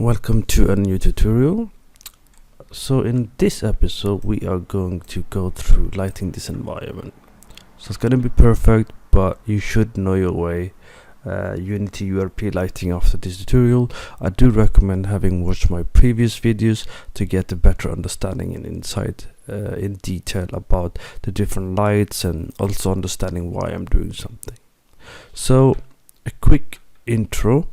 Welcome to a new tutorial. So in this episode we are going to go through lighting this environment. So it's gonna be perfect, but you should know your way. Unity URP lighting after this tutorial. I do recommend having watched my previous videos to get a better understanding and insight in detail about the different lights, and also understanding why I'm doing something. So a quick intro.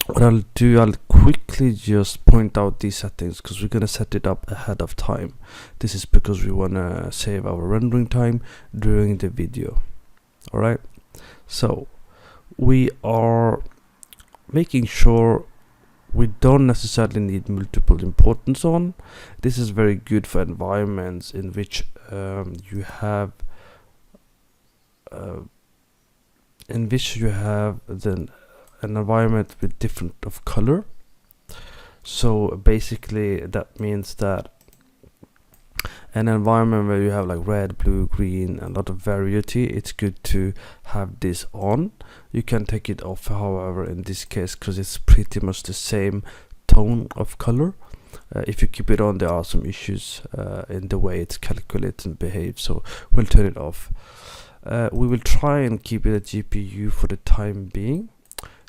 What I'll do, I'll quickly just point out these settings because we're going to set it up ahead of time. This is because we want to save our rendering time during the video. Alright, so we are making sure we don't necessarily need multiple importance on. This is very good for environments in which you have an environment with different of color. So basically that means that an environment where you have like red, blue, green, a lot of variety, it's good to have this on. You can take it off, however, in this case, because it's pretty much the same tone of color. If you keep it on, there are some issues in the way it's calculated and behaves, so we'll turn it off. We will try and keep it at GPU for the time being.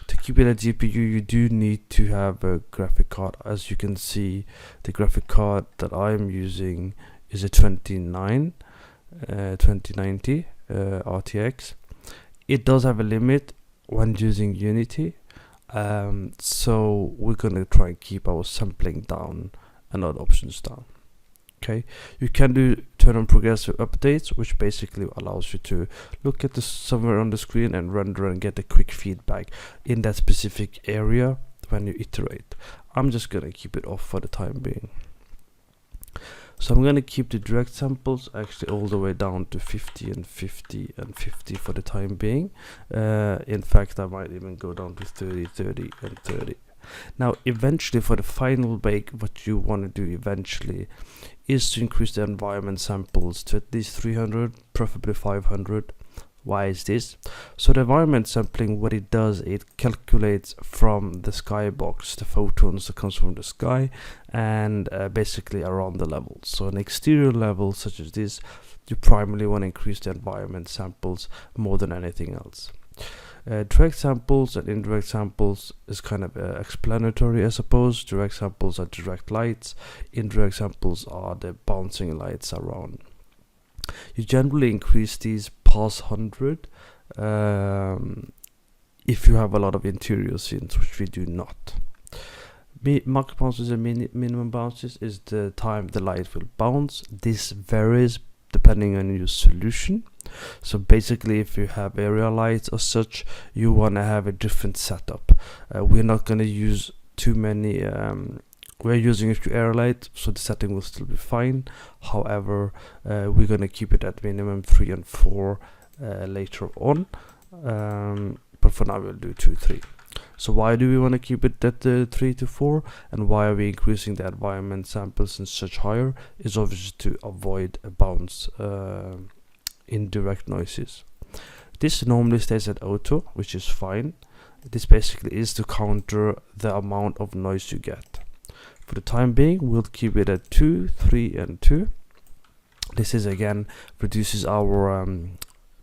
To keep it at GPU, you do need to have a graphic card. As you can see, the graphic card that I'm using is a 2090 RTX. It does have a limit when using Unity, so we're gonna try and keep our sampling down and other options down. Okay, you can turn on progressive updates, which basically allows you to look at somewhere on the screen and render and get a quick feedback in that specific area when you iterate. I'm just gonna keep it off for the time being. So I'm gonna keep the direct samples actually all the way down to 50 and 50 and 50 for the time being. In fact, I might even go down to 30, 30 and 30. Now eventually, for the final bake, what you want to do eventually is to increase the environment samples to at least 300, preferably 500. Why is this? So the environment sampling, what it does, it calculates from the skybox the photons that comes from the sky, and basically around the levels. So an exterior level such as this, you primarily want to increase the environment samples more than anything else. Direct samples and indirect samples is kind of explanatory, I suppose. Direct samples are direct lights, indirect samples are the bouncing lights around. You generally increase these past 100 if you have a lot of interior scenes, which we do not. Max bounces and minimum bounces is the time the light will bounce. This varies depending on your solution. So basically, if you have area lights or such, you want to have a different setup. We're not going to use too many. We're using a few area lights, so the setting will still be fine. However, we're going to keep it at minimum 3 and 4 later on. But for now, we'll do 2, 3. So why do we want to keep it at 3 to 4, and why are we increasing the environment samples and such higher? Is obviously to avoid a bounce indirect noises. This normally stays at auto, which is fine. This basically is to counter the amount of noise you get. For the time being, we'll keep it at 2, 3 and 2. This is again reduces our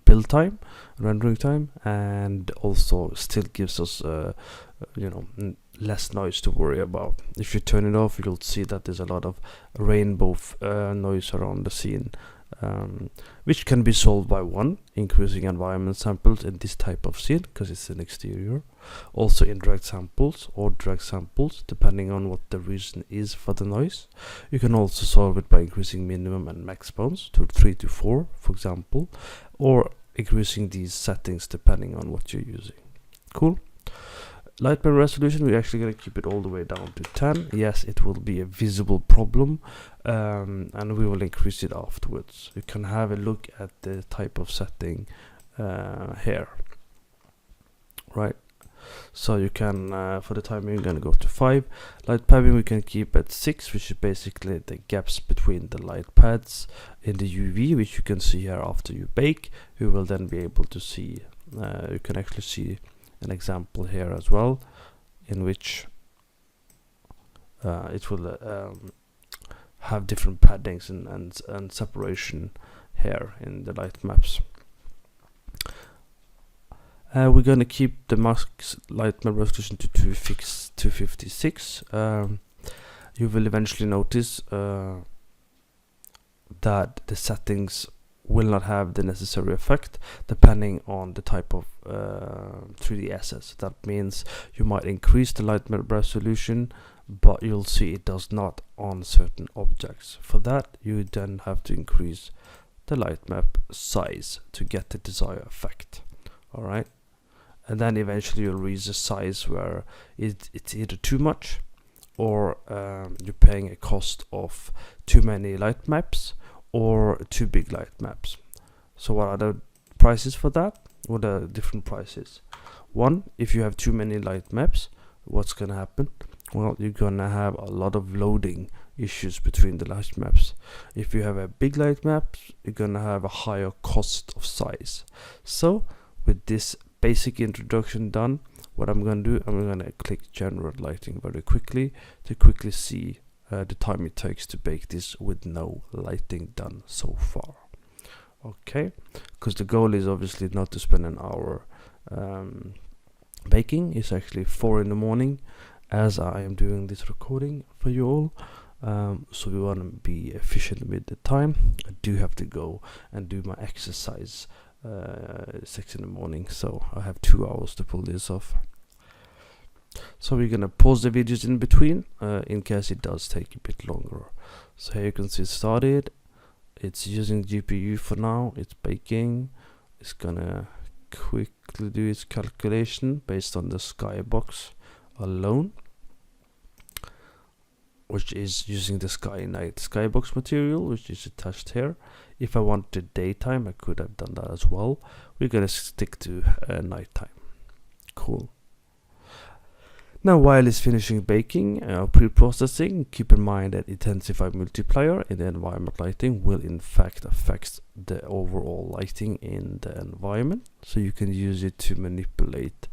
build time, rendering time, and also still gives us less noise to worry about. If you turn it off, you'll see that there's a lot of rainbow noise around the scene, which can be solved by increasing environment samples in this type of scene because it's an exterior. Also indirect samples or direct samples, depending on what the reason is for the noise. You can also solve it by increasing minimum and max bounce to 3 to 4, for example, or increasing these settings depending on what you're using. Cool. Light pen resolution, we're actually going to keep it all the way down to 10. Yes, it will be a visible problem, and we will increase it afterwards. You can have a look at the type of setting here. Right. So you can, for the time being, we're going to go to 5. Light padding we can keep at 6, which is basically the gaps between the light pads in the UV, which you can see here after you bake. You will then be able to see, you can actually see an example here as well in which it will have different paddings and separation here in the light maps. We're going to keep the max light map resolution to 256. You will eventually notice that the settings will not have the necessary effect depending on the type of 3D assets. That means you might increase the light map resolution, but you'll see it does not on certain objects. For that, you then have to increase the light map size to get the desired effect. Alright, and then eventually you'll reach a size where it's either too much, or you're paying a cost of too many light maps or too big light maps. So what are the prices for that? What are the different prices? One, if you have too many light maps, what's gonna happen? Well, you're gonna have a lot of loading issues between the light maps. If you have a big light map, you're gonna have a higher cost of size. So with this basic introduction done, what I'm gonna do, I'm gonna click general lighting very quickly to quickly see the time it takes to bake this with no lighting done so far. Okay, because the goal is obviously not to spend an hour baking. It's actually 4 in the morning as I am doing this recording for you all. So we want to be efficient with the time. I do have to go and do my exercise 6 in the morning, so I have 2 hours to pull this off. So we're gonna pause the videos in between in case it does take a bit longer. So here you can see it started. It's using GPU for now. It's baking. It's gonna quickly do its calculation based on the skybox alone, which is using the skybox material, which is attached here. If I wanted daytime, I could have done that as well. We're gonna stick to nighttime. Cool. Now, while it's finishing baking, pre-processing, keep in mind that intensified multiplier in the environment lighting will in fact affect the overall lighting in the environment. So you can use it to manipulate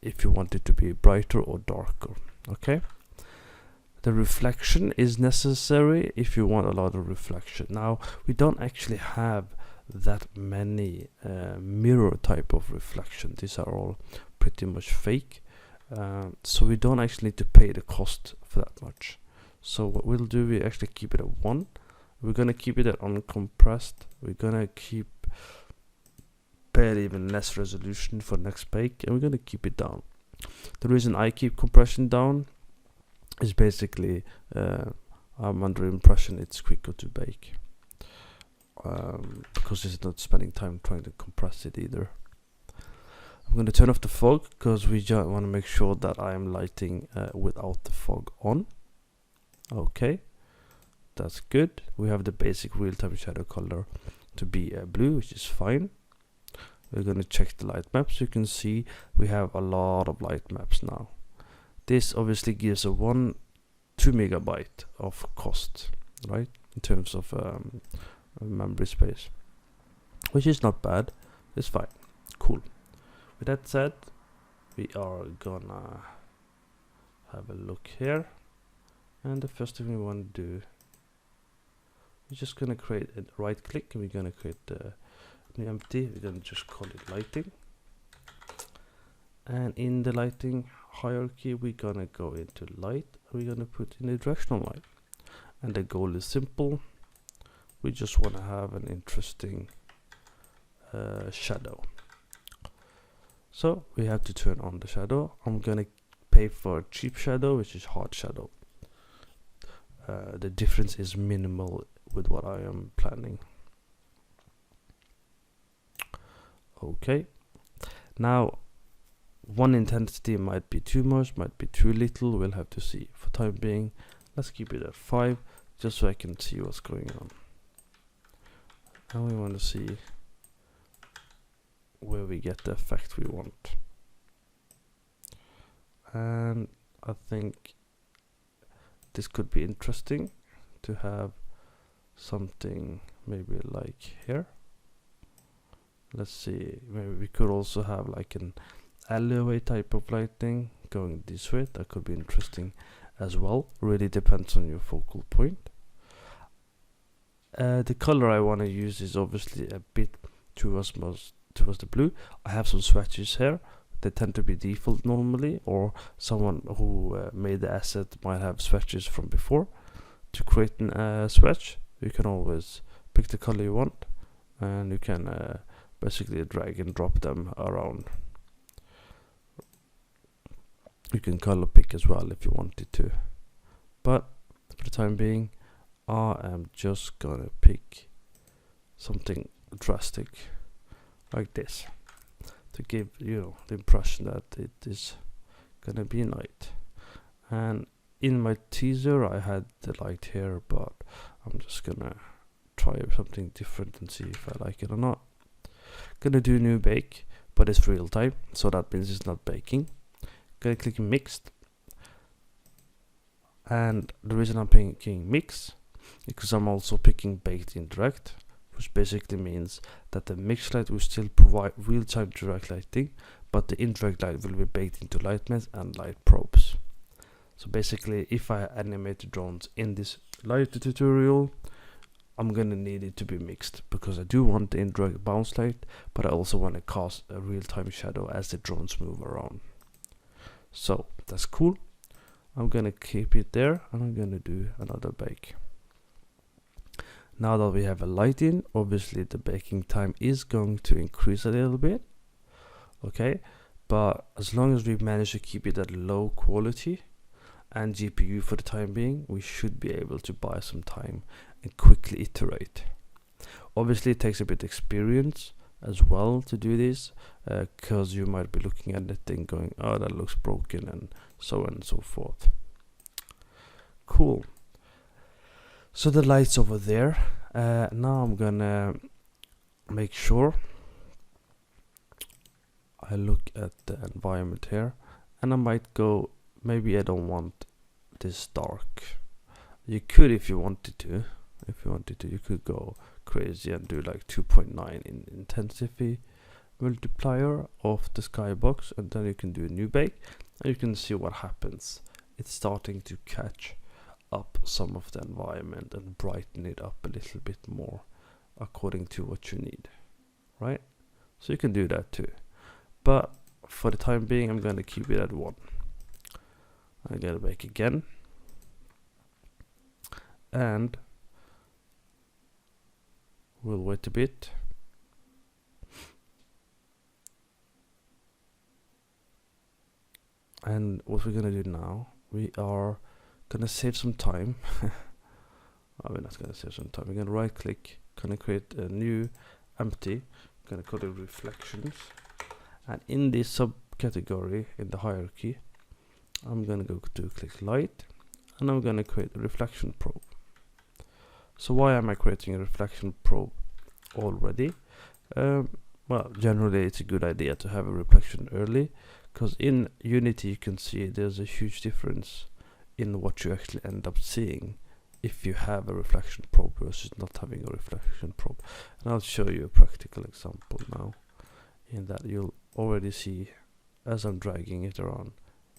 if you want it to be brighter or darker. Okay. The reflection is necessary if you want a lot of reflection. Now, we don't actually have that many mirror type of reflection. These are all pretty much fake. So we don't actually need to pay the cost for that much. So what we'll do, we actually keep it at 1. We're gonna keep it at uncompressed. We're gonna keep barely even less resolution for next bake, and we're gonna keep it down. The reason I keep compression down is basically I'm under the impression it's quicker to bake, because it's not spending time trying to compress it either. I'm going to turn off the fog because we just want to make sure that I am lighting without the fog on. Okay, that's good. We have the basic real-time shadow color to be blue, which is fine. We're going to check the light maps. You can see we have a lot of light maps now. This obviously gives a 2 megabyte of cost, right, in terms of memory space, which is not bad. It's fine. Cool. With that said, we are gonna have a look here, and the first thing we want to do, we're just gonna create a right click, and we're gonna create the new empty. We're gonna just call it lighting, and in the lighting hierarchy, we're gonna go into light. We're gonna put in the directional light, and the goal is simple. We just want to have an interesting shadow. So we have to turn on the shadow. I'm gonna pay for a cheap shadow, which is hard shadow. The difference is minimal with what I am planning. Okay. Now, one intensity might be too much, might be too little. We'll have to see. For time being, let's keep it at 5, just so I can see what's going on. And we want to see where we get the effect we want, and I think this could be interesting to have something maybe like here. Let's see, maybe we could also have like an alleyway type of lighting, going this way. That could be interesting as well. Really depends on your focal point. The color I want to use is obviously a bit towards the blue. I have some swatches here. They tend to be default normally, or someone who made the asset might have swatches from before. To create a swatch, you can always pick the color you want, and you can basically drag and drop them around. You can color pick as well if you wanted to, but for the time being I am just gonna pick something drastic like this to give the impression that it is gonna be night. And in my teaser I had the light here, but I'm just gonna try something different and see if I like it or not. Gonna do new bake, but it's real time, so that means it's not baking. Gonna click mixed, and the reason I'm picking mix is because I'm also picking baked indirect, which basically means that the mixed light will still provide real-time direct lighting, but the indirect light will be baked into light mask and light probes. So basically, if I animate the drones in this light tutorial, I'm gonna need it to be mixed, because I do want the indirect bounce light, but I also want to cast a real-time shadow as the drones move around. So that's cool. I'm gonna keep it there, and I'm gonna do another bake. Now that we have a light in, obviously the baking time is going to increase a little bit, okay, but as long as we manage to keep it at low quality and GPU for the time being, we should be able to buy some time and quickly iterate. Obviously it takes a bit of experience as well to do this, because you might be looking at the thing going, oh, that looks broken, and so on and so forth. Cool. So the light's over there. Now I'm gonna make sure I look at the environment here, and I might go, maybe I don't want this dark. You could, if you wanted to, you could go crazy and do like 2.9 in intensity multiplier of the skybox, and then you can do a new bake, and you can see what happens. It's starting to catch up some of the environment and brighten it up a little bit more according to what you need, right? So you can do that too, but for the time being I'm going to keep it at 1. I'm going to bake again, and we'll wait a bit. And what we're gonna do now, we are gonna save some time. Oh, we're not gonna save some time. We're gonna right click, gonna create a new empty, gonna call it reflections, and in this subcategory in the hierarchy, I'm gonna go to click light, and I'm gonna create a reflection probe. So why am I creating a reflection probe already? Well, generally it's a good idea to have a reflection early, because in Unity you can see there's a huge difference in what you actually end up seeing if you have a reflection probe versus not having a reflection probe. And I'll show you a practical example now, in that you'll already see as I'm dragging it around,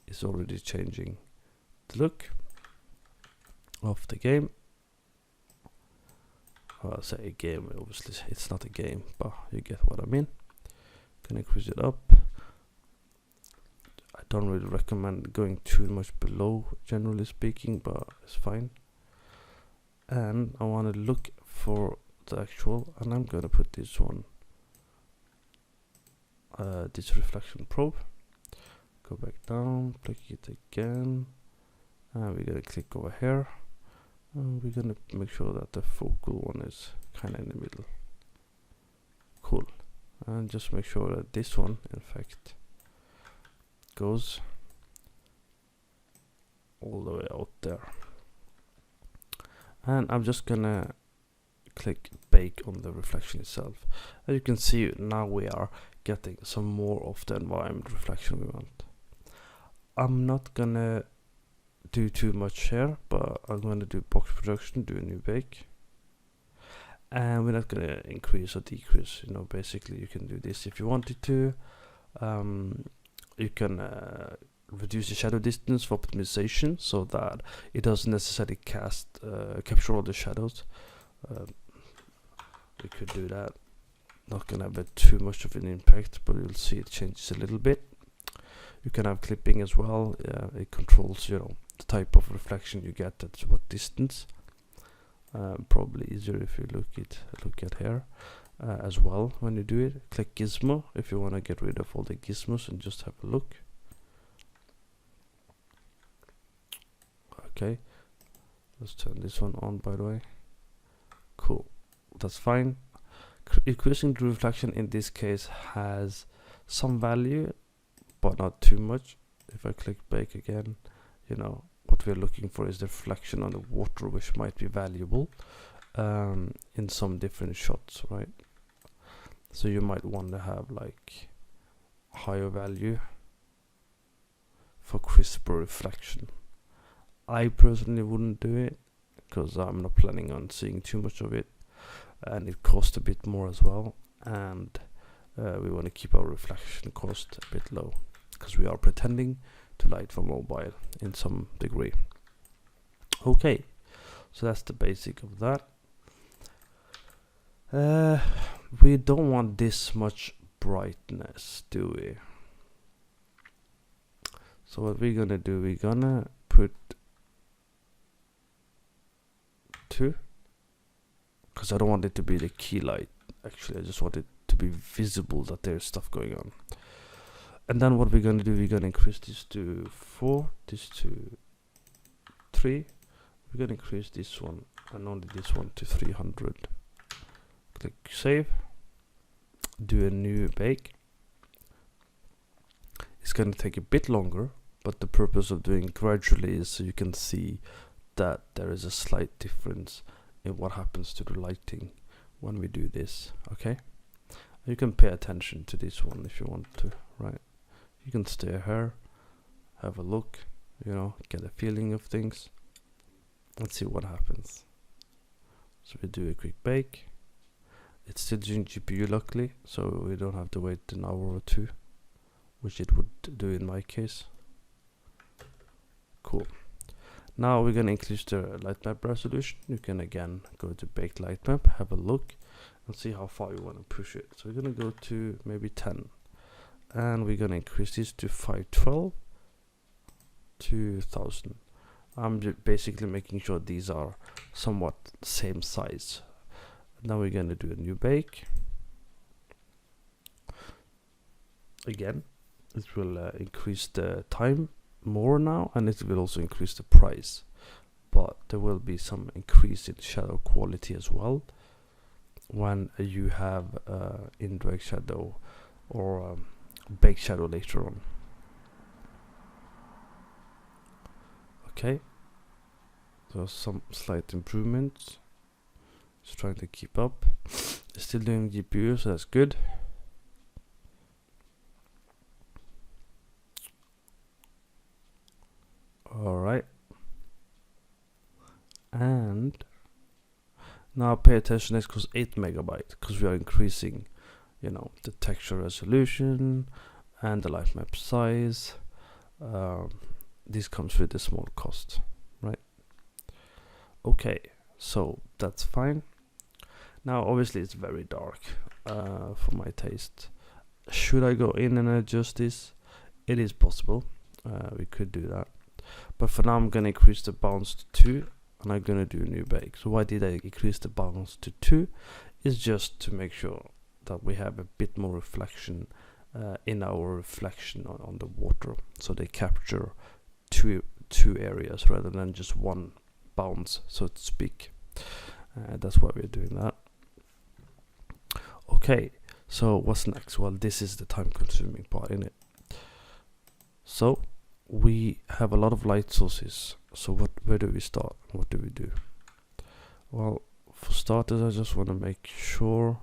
it's already changing the look of the game. I'll say a game, obviously it's not a game, but you get what I mean. Can increase it up. I don't really recommend going too much below, generally speaking, but it's fine. And I want to look for the actual, and I'm gonna put this one, this reflection probe. Go back down, click it again, and we're gonna click over here. And we're gonna make sure that the focal one is kind of in the middle. Cool. And just make sure that this one, in fact, goes all the way out there. And I'm just gonna click bake on the reflection itself. As you can see, now we are getting some more of the environment reflection we want. I'm not gonna do too much here, but I'm going to do box production, do a new bake, and we're not going to increase or decrease. Basically you can do this if you wanted to. You can reduce the shadow distance for optimization so that it doesn't necessarily capture all the shadows. We could do that. Not gonna have too much of an impact, but you'll see it changes a little bit. You can have clipping as well. It controls, you know, the type of reflection you get at what distance. Probably easier if you look at here as well when you do it. Click gizmo if you want to get rid of all the gizmos and just have a look. Okay, let's turn this one on, by the way. Cool, that's fine. Increasing the reflection in this case has some value, but not too much. If I click bake again, you know, what we're looking for is the reflection on the water, which might be valuable in some different shots, right? So you might want to have like higher value for crisper reflection. I personally wouldn't do it because I'm not planning on seeing too much of it, and it costs a bit more as well, and we want to keep our reflection cost a bit low because we are pretending to light for mobile in some degree. Okay, so that's the basic of that. We don't want this much brightness, do we? So what we're gonna do, we're gonna put 2, because I don't want it to be the key light. Actually, I just want it to be visible that there's stuff going on. And then what we're gonna do, we're gonna increase this to 4, this to 3. We're gonna increase this one and only this one to 300. Click save. Do a new bake. It's gonna take a bit longer, but the purpose of doing gradually is so you can see that there is a slight difference in what happens to the lighting when we do this. Okay, you can pay attention to this one if you want to, right? You can stay here, have a look, you know, get a feeling of things. Let's see what happens. So we do a quick bake. It's still doing GPU luckily, so we don't have to wait an hour or 2, which it would do in my case. Cool. Now we're gonna increase the light map resolution. You can again go to bake light map, have a look, and see how far you want to push it. So we're gonna go to maybe 10, and we're gonna increase this to 512 to 1000. I'm basically making sure these are somewhat same size. Now we're gonna do a new bake. Again, it will increase the time more now, and it will also increase the price, but there will be some increase in shadow quality as well when you have indirect shadow or baked shadow later on. Okay, so some slight improvements. Just trying to keep up. It's still doing GPU, so that's good. Alright, and now pay attention, this costs 8 megabytes because we are increasing, you know, the texture resolution and the light map size. This comes with a small cost, right? Okay, so that's fine. Now obviously it's very dark for my taste. Should I go in and adjust this? It is possible, we could do that. But for now I'm gonna increase the bounce to 2, and I'm gonna do a new bake. So why did I increase the bounce to 2? Is just to make sure that we have a bit more reflection in our reflection on the water, so they capture two areas rather than just one bounce, so to speak. That's why we're doing that. Okay, so what's next? Well, this is the time consuming part in it. So we have a lot of light sources, so where do we start? What do we do? Well, for starters, I just want to make sure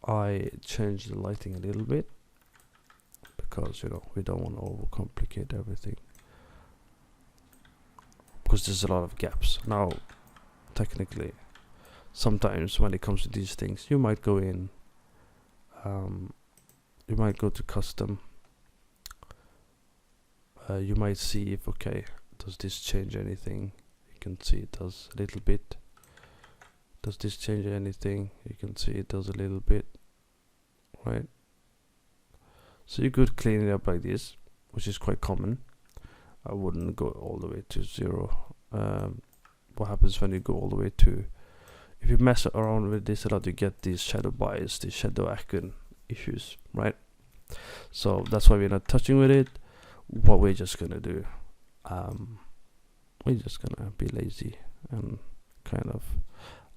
I change the lighting a little bit, because, you know, we don't want to overcomplicate everything, because there's a lot of gaps. Now, technically, sometimes when it comes to these things, you might go in, you might go to custom, you might see if, okay, does this change anything? You can see it does a little bit. Does this change anything? You can see it does a little bit, right? So you could clean it up like this, which is quite common. I wouldn't go all the way to 0. What happens when you go all the way to, if you mess around with this a lot, you get these shadow bias, these shadow icon issues, right? So that's why we're not touching with it. What we're just gonna do, we're just gonna be lazy and kind of,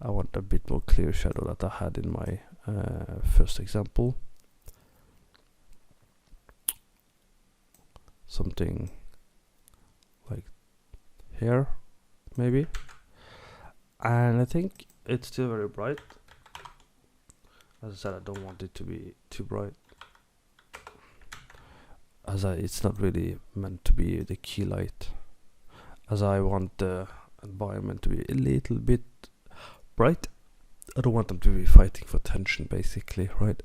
I want a bit more clear shadow that I had in my first example. Something like here, maybe. And I think it's still very bright. As I said, I don't want it to be too bright, as it's not really meant to be the key light, as I want the environment to be a little bit bright. I don't want them to be fighting for attention, basically, right?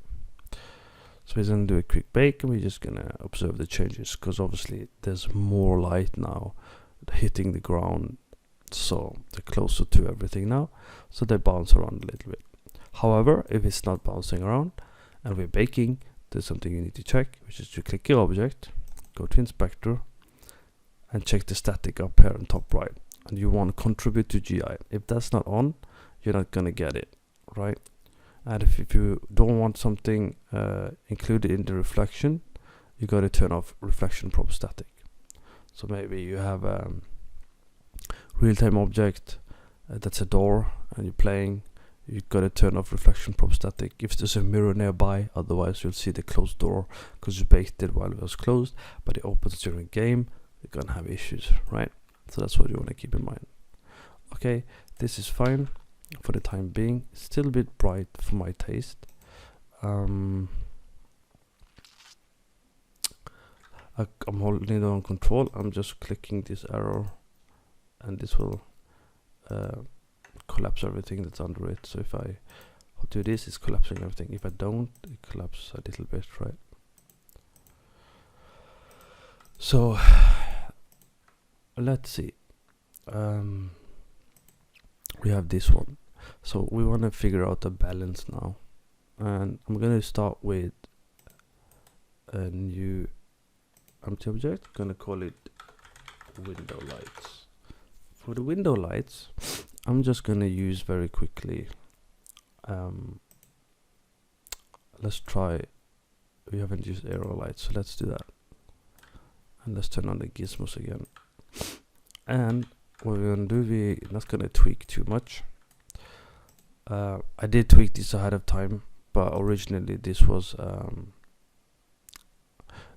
So we're gonna do a quick bake, and we're just gonna observe the changes, because obviously there's more light now hitting the ground, so they're closer to everything now, so they bounce around a little bit. However, if it's not bouncing around and we're baking, there's something you need to check, which is to click your object, go to inspector, and check the static up here on top right, and you want to contribute to GI. If that's not on, you're not gonna get it, right? And if you don't want something included in the reflection, you got to turn off reflection prop static. So maybe you have a real-time object that's a door, and you're playing, you got to turn off reflection prop static if there's a mirror nearby. Otherwise you'll see the closed door because you baked it while it was closed, but it opens during the game. You're gonna have issues, right? So that's what you want to keep in mind. Okay, this is fine for the time being. It's still a bit bright for my taste. I'm holding it on control. I'm just clicking this arrow, and this will collapse everything that's under it. So if I do this, it's collapsing everything. If I don't, it collapses a little bit, right? So let's see. We have this one, so we want to figure out the balance now, and I'm going to start with a new empty object. Gonna call it window lights. For the window lights, I'm just gonna use very quickly, let's try, we haven't used arrow lights, so let's do that, and let's turn on the gizmos again. And what we're gonna do, we're not gonna tweak too much. I did tweak this ahead of time, but originally this was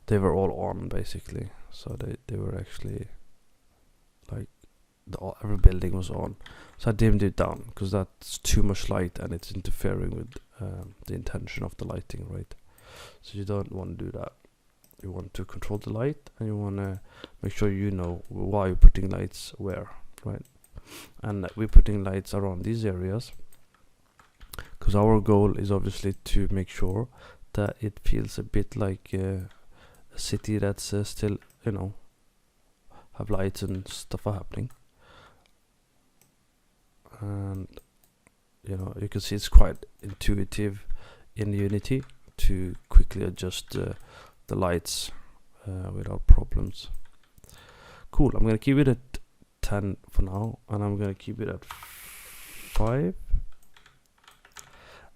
they were all on, basically, so they were actually like every building was on. So I dimmed it down because that's too much light and it's interfering with the intention of the lighting, right? So you don't want to do that. You want to control the light, and you want to make sure you know why you're putting lights where, right? And we're putting lights around these areas because our goal is obviously to make sure that it feels a bit like a city that's still, you know, have lights and stuff are happening. And you know, you can see it's quite intuitive in Unity to quickly adjust the lights without problems. Cool. I'm gonna keep it at 10 for now, and I'm gonna keep it at 5,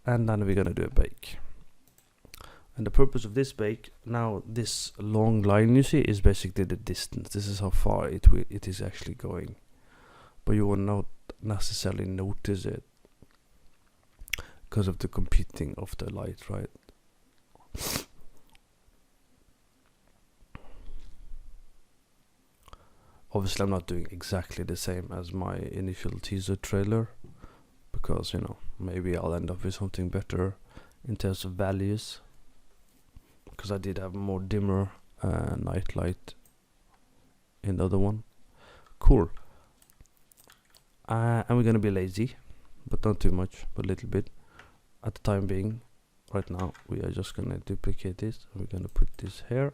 and then we're gonna do a bake. And the purpose of this bake, now this long line you see is basically the distance. This is how far it is actually going, but you will not necessarily notice it because of the competing of the light, right? Obviously I'm not doing exactly the same as my initial teaser trailer, because, you know, maybe I'll end up with something better in terms of values, because I did have more dimmer night light in the other one. Cool. And we're gonna be lazy, but not too much, but a little bit at the time being. Right now we are just gonna duplicate this, and we're gonna put this here,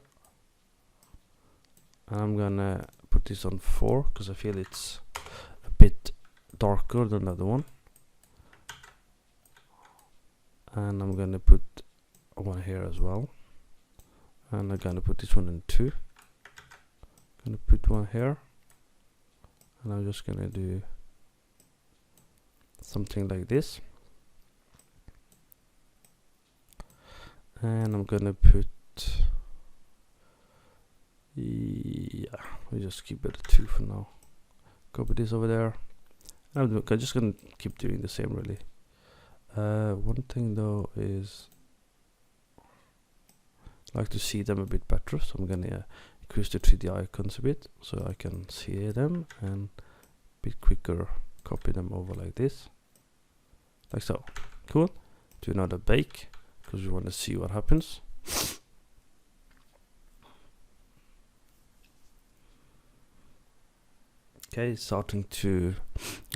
I'm gonna put this on 4 because I feel it's a bit darker than the other one. And I'm gonna put one here as well, and I'm gonna put this one in 2. Gonna put one here, and I'm just gonna do something like this, and I'm gonna put, yeah, we just keep it at 2 for now. Copy this over there. I'm just gonna keep doing the same really. One thing though is I like to see them a bit better, so I'm gonna increase the 3D icons a bit so I can see them, and a bit quicker copy them over like this, like so. Cool. Do another bake because we want to see what happens. Okay, it's starting to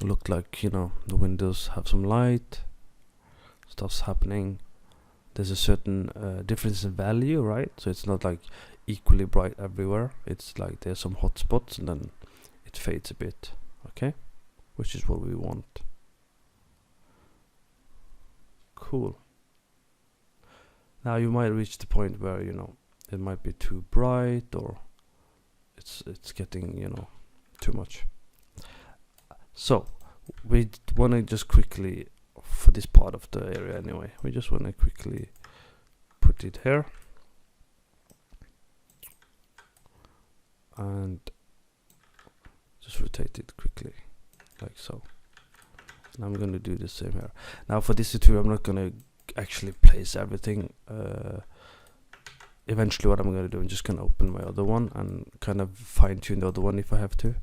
look like, you know, the windows have some light, stuff's happening. There's a certain difference in value, right? So it's not like equally bright everywhere. It's like there's some hot spots and then it fades a bit, okay? Which is what we want. Cool. Now you might reach the point where, you know, it might be too bright, or it's getting, you know, too much. So we want to just quickly, for this part of the area anyway, we just want to quickly put it here and just rotate it quickly like so. And I'm going to do the same here. Now for this tutorial I'm not going to actually place everything. Eventually what I'm going to do, I'm just going to open my other one and kind of fine tune the other one if I have to,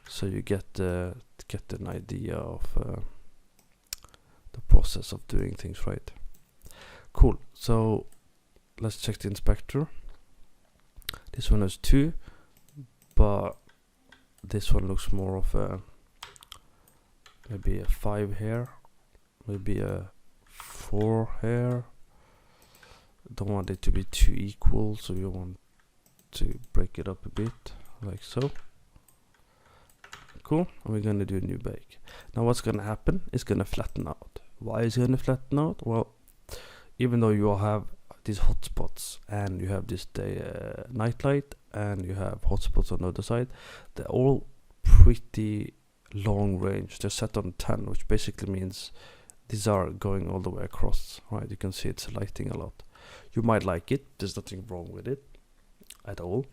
so you get an idea of the process of doing things right. Cool. So let's check the inspector. This one has 2, but this one looks more of a maybe a 5 here, maybe a 4 here. Don't want it to be too equal, so we want to break it up a bit like so. Cool. And we're going to do a new bake. Now what's going to happen is going to flatten out. Why is it going to flatten out? Well, even though you all have these hotspots and you have this day night light and you have hotspots on the other side, they're all pretty long range. They're set on 10, which basically means these are going all the way across, right? You can see it's lighting a lot. You might like it, there's nothing wrong with it at all,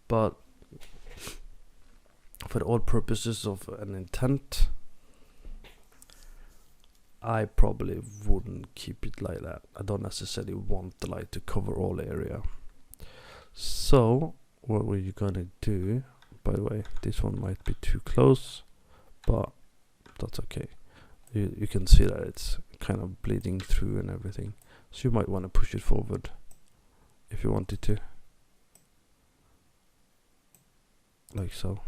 but for all purposes of an intent, I probably wouldn't keep it like that. I don't necessarily want the light to cover all area. So what were you gonna do? By the way, this one might be too close, but that's okay. You can see that it's kind of bleeding through and everything, so you might want to push it forward if you wanted to, like so.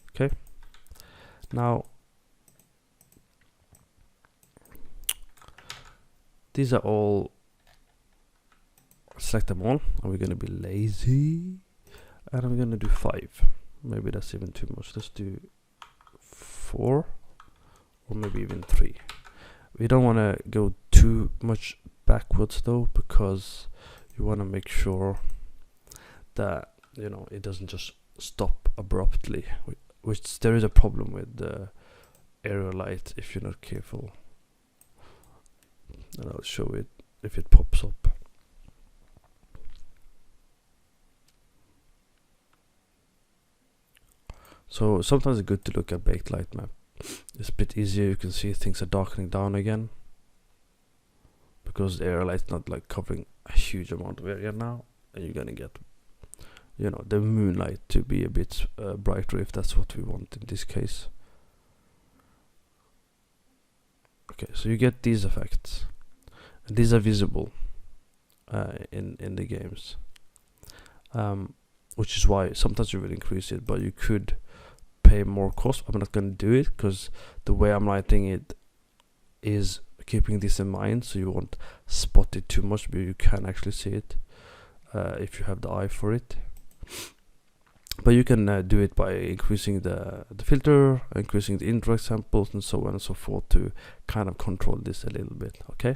Okay, now these are all, select them all, and we're gonna be lazy and I'm gonna do 5. Maybe that's even too much. Let's do 4 or maybe even 3. We don't want to go too much backwards though, because you want to make sure that, you know, it doesn't just stop abruptly, which there is a problem with the area light if you're not careful. And I'll show it if it pops up. So sometimes it's good to look at baked light map. It's a bit easier. You can see things are darkening down again because the area light's not like covering a huge amount of area now, and you're gonna get, you know, the moonlight to be a bit brighter if that's what we want in this case. Okay, so you get these effects, and these are visible in the games, which is why sometimes you will increase it, but you could pay more cost. I'm not going to do it because the way I'm lighting it is keeping this in mind so you won't spot it too much, but you can actually see it if you have the eye for it. But you can do it by increasing the filter, increasing the indirect samples, and so on and so forth to kind of control this a little bit. Okay,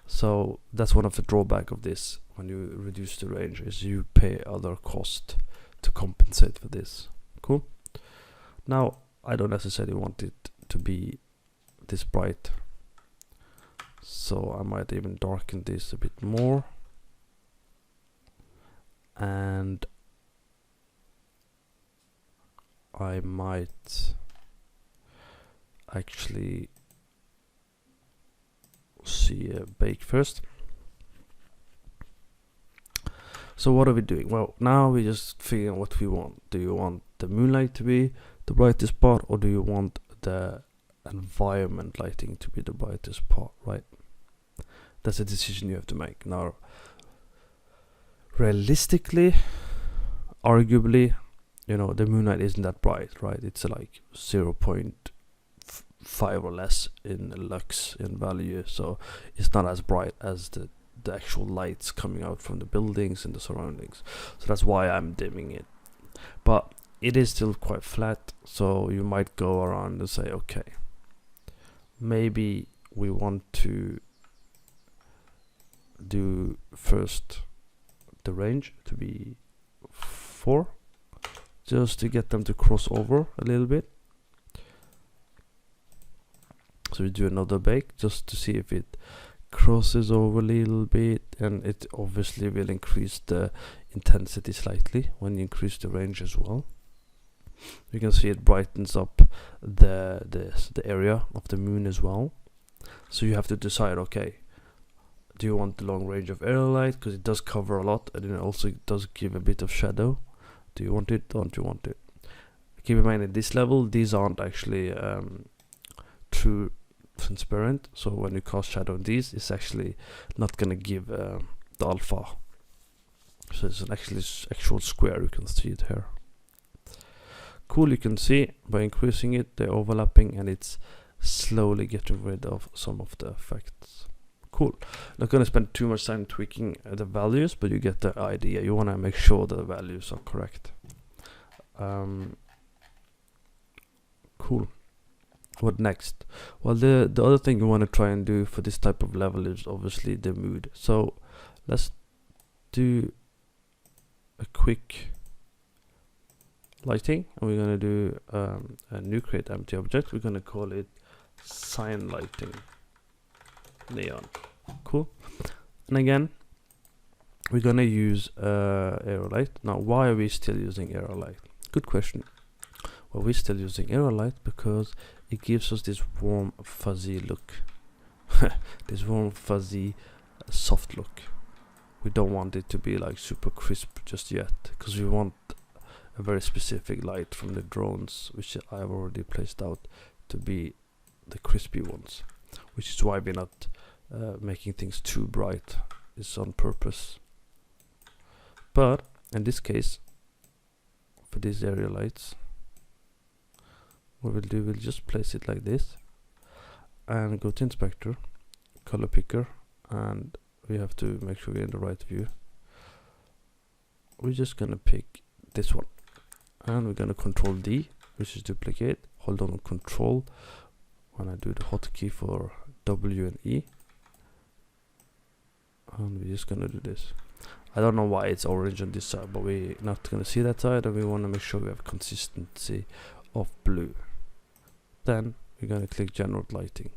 so that's one of the drawback of this. When you reduce the range, is you pay other cost to compensate for this. Cool. Now I don't necessarily want it to be this bright, so I might even darken this a bit more, and I might actually see a bake first. So what are we doing? Well, now we just figure out what we want. Do you want the moonlight to be the brightest part, or do you want the environment lighting to be the brightest part, right? That's a decision you have to make. Now, realistically, arguably, you know, the moonlight isn't that bright, right? It's like 0.5 or less in lux in value, so it's not as bright as the actual lights coming out from the buildings and the surroundings. So that's why I'm dimming it. But it is still quite flat, so you might go around and say, okay, maybe we want to do first the range to be 4, just to get them to cross over a little bit. So we do another bake just to see if it crosses over a little bit, and it obviously will increase the intensity slightly when you increase the range as well. You can see it brightens up the area of the moon as well. So you have to decide, okay, do you want the long range of area light, because it does cover a lot, and it also does give a bit of shadow. Do you want it? Don't you want it? Keep in mind at this level, these aren't actually true transparent, so when you cast shadow on these, it's actually not gonna give the alpha. So it's an actual square. You can see it here. Cool. You can see by increasing it, they're overlapping, and it's slowly getting rid of some of the effects. Cool. Not gonna spend too much time tweaking the values, but you get the idea. You wanna make sure the values are correct. Cool. What next? Well, the other thing you want to try and do for this type of level is obviously the mood. So let's do a quick lighting, and we're gonna do a new create empty object. We're gonna call it sign lighting neon. Cool. And again, we're gonna use arrow light. Now, why are we still using arrow light? Good question. Well, we're still using arrow light because it gives us this warm fuzzy look. This warm fuzzy soft look. We don't want it to be like super crisp just yet, because we want a very specific light from the drones, which I've already placed out, to be the crispy ones, which is why we're not making things too bright. It's on purpose. But in this case, for these area lights, what we'll do, we'll just place it like this and go to inspector, color picker, and we have to make sure we're in the right view. We're just gonna pick this one, and we're gonna control D, which is duplicate. Hold on control when I do the hotkey for W and E, and we're just gonna do this. I don't know why it's orange on this side, but we're not gonna see that side, and we want to make sure we have consistency of blue. Then we're gonna click generate lighting,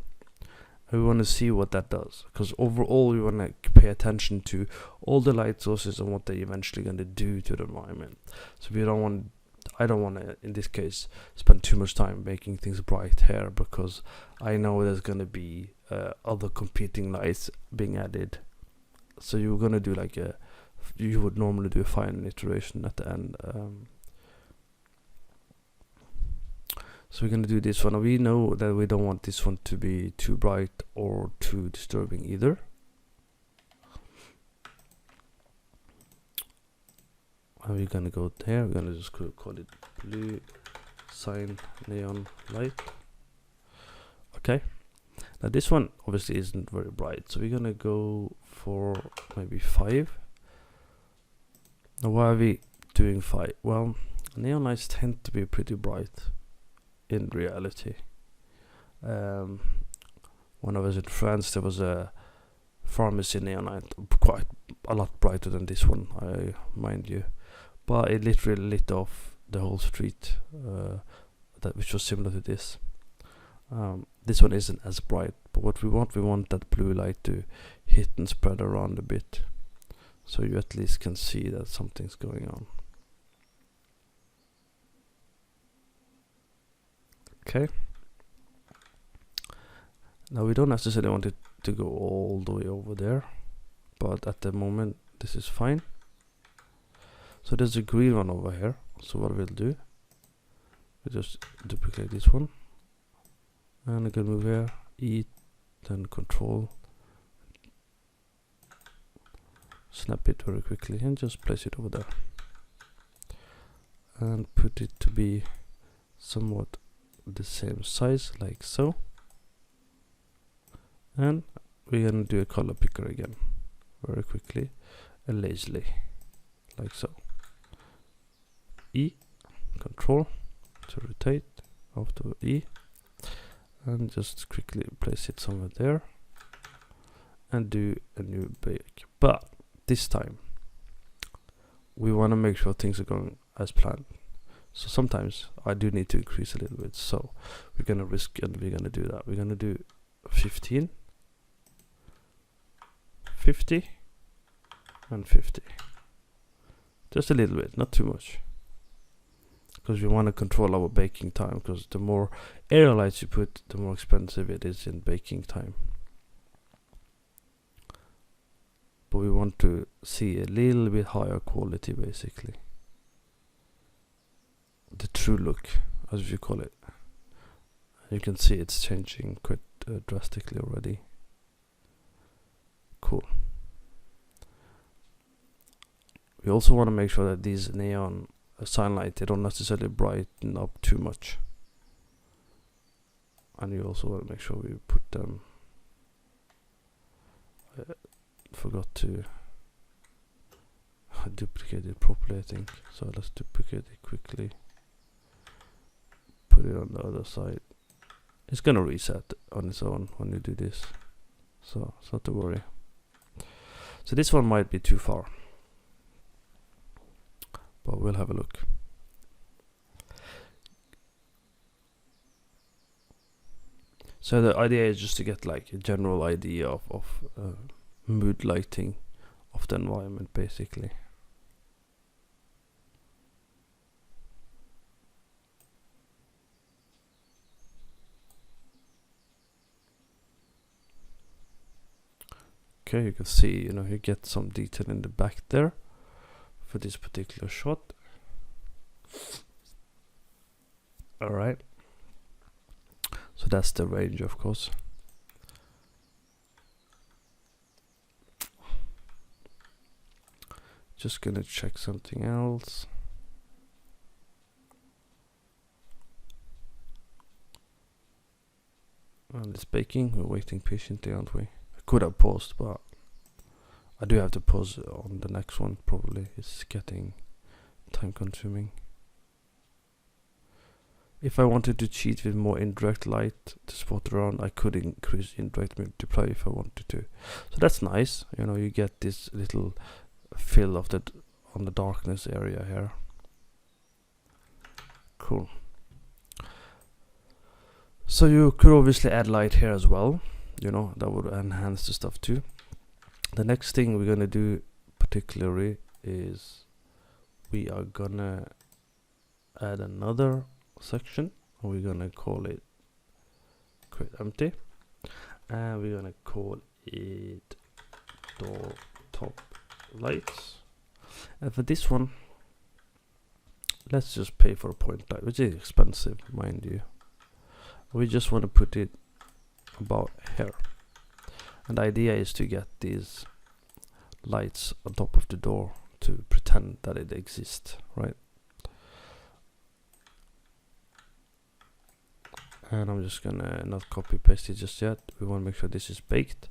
and we want to see what that does, because overall we want to pay attention to all the light sources and what they're eventually going to do to the environment. So we don't want, I don't want to in this case spend too much time making things bright here, because I know there's going to be other competing lights being added. So you're going to do like you would normally do a final iteration at the end. So we're going to do this one. We know that we don't want this one to be too bright or too disturbing either. And we're going to go there. We're going to just call it blue sign neon light. Okay. Now this one obviously isn't very bright, so we're gonna go for maybe 5. Now why are we doing 5? Well, neon lights tend to be pretty bright in reality. When I was in France, there was a pharmacy neon light, quite a lot brighter than this one, I mind you, but it literally lit off the whole street, which was similar to this. This one isn't as bright, but what we want that blue light to hit and spread around a bit, so you at least can see that something's going on. Okay. Now we don't necessarily want it to go all the way over there, but at the moment this is fine. So there's a green one over here, so what we'll do, we just duplicate this one, and I can move here, E, then Control, snap it very quickly and just place it over there, and put it to be somewhat the same size, like so. And we're gonna do a color picker again, very quickly and lazily, like so. E, Control to rotate, after E, and just quickly place it somewhere there, and do a new bake. But this time we want to make sure things are going as planned. So sometimes I do need to increase a little bit. So we're gonna risk, and we're gonna do that. We're gonna do 15, 50, and 50. Just a little bit, not too much, because we want to control our baking time, because the more area lights you put, the more expensive it is in baking time. But we want to see a little bit higher quality, basically. The true look, as you call it. You can see it's changing quite drastically already. Cool. We also want to make sure that these neon sign light, they don't necessarily brighten up too much. And you also want to make sure we put them, forgot to duplicate it properly, I think. So let's duplicate it quickly, put it on the other side. It's gonna reset on its own when you do this, so it's not to worry. So this one might be too far, but we'll have a look. So the idea is just to get like a general idea of mood lighting of the environment, basically. Okay, you can see, you know, you get some detail in the back there for this particular shot. All right. So that's the range, of course. Just gonna check something else. And it's baking. We're waiting patiently, aren't we? I could have paused, but I do have to pause on the next one. Probably it's getting time consuming. If I wanted to cheat with more indirect light to spot around, I could increase indirect multiply if I wanted to. So that's nice. You know, you get this little fill of that on the darkness area here. Cool. So you could obviously add light here as well. You know, that would enhance the stuff too. The next thing we're gonna do particularly is we are gonna add another section, and we're gonna call it create empty, and we're gonna call it door top lights. And for this one, let's just pay for a point light, which is expensive, mind you. We just want to put it about here, and the idea is to get these lights on top of the door to pretend that it exists, right? And I'm just gonna not copy paste it just yet. We want to make sure this is baked.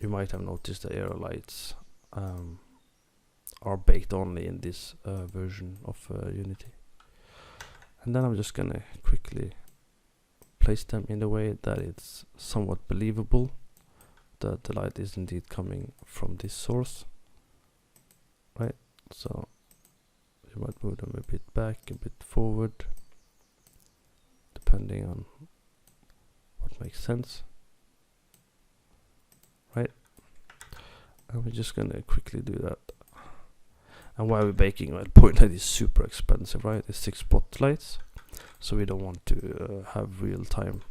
You might have noticed the arrow lights are baked only in this version of Unity. And then I'm just gonna quickly place them in a way that it's somewhat believable that the light is indeed coming from this source, right? So you might move them a bit back, a bit forward, depending on what makes sense, right? And we're just gonna quickly do that. And while we're baking, well, point light is super expensive, right? It's 6 spotlights, so we don't want to have real time.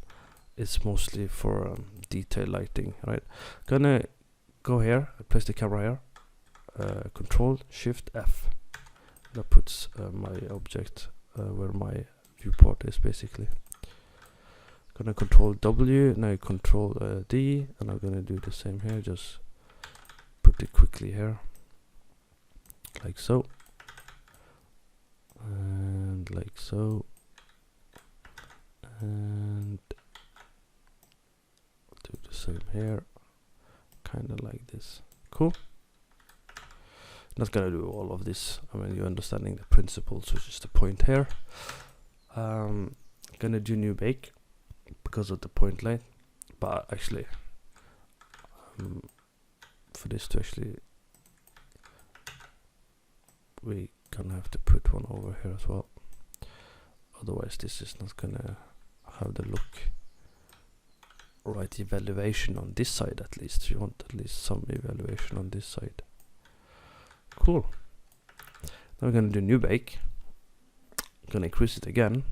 It's mostly for detail lighting, right? Gonna go here, place the camera here, Control Shift F. That puts my object where my viewport is, basically. Gonna Control W, now Control D, and I'm gonna do the same here. Just put it quickly here, like so, and like so, and do the same here, kind of like this. Cool. Not gonna do all of this. I mean, you're understanding the principles, which is the point here. Gonna do new bake because of the point light, but actually, for this to actually, we gonna have to put one over here as well. Otherwise, this is not gonna have the look right evaluation on this side. At least you want at least some evaluation on this side. Cool. Now we're gonna do new bake. Gonna increase it again.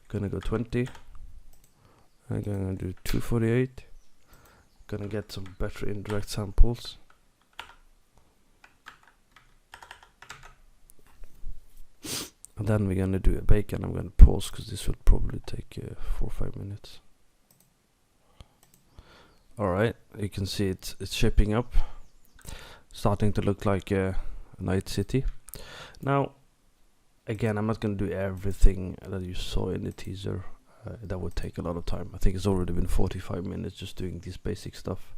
Gonna go 20. I'm gonna do 248. Gonna get some better indirect samples. And then we're gonna do a bake, and I'm gonna pause because this will probably take 4 or 5 minutes. Alright, you can see it's shaping up, starting to look like a night city. Now, again, I'm not gonna do everything that you saw in the teaser. That would take a lot of time. I think it's already been 45 minutes just doing this basic stuff,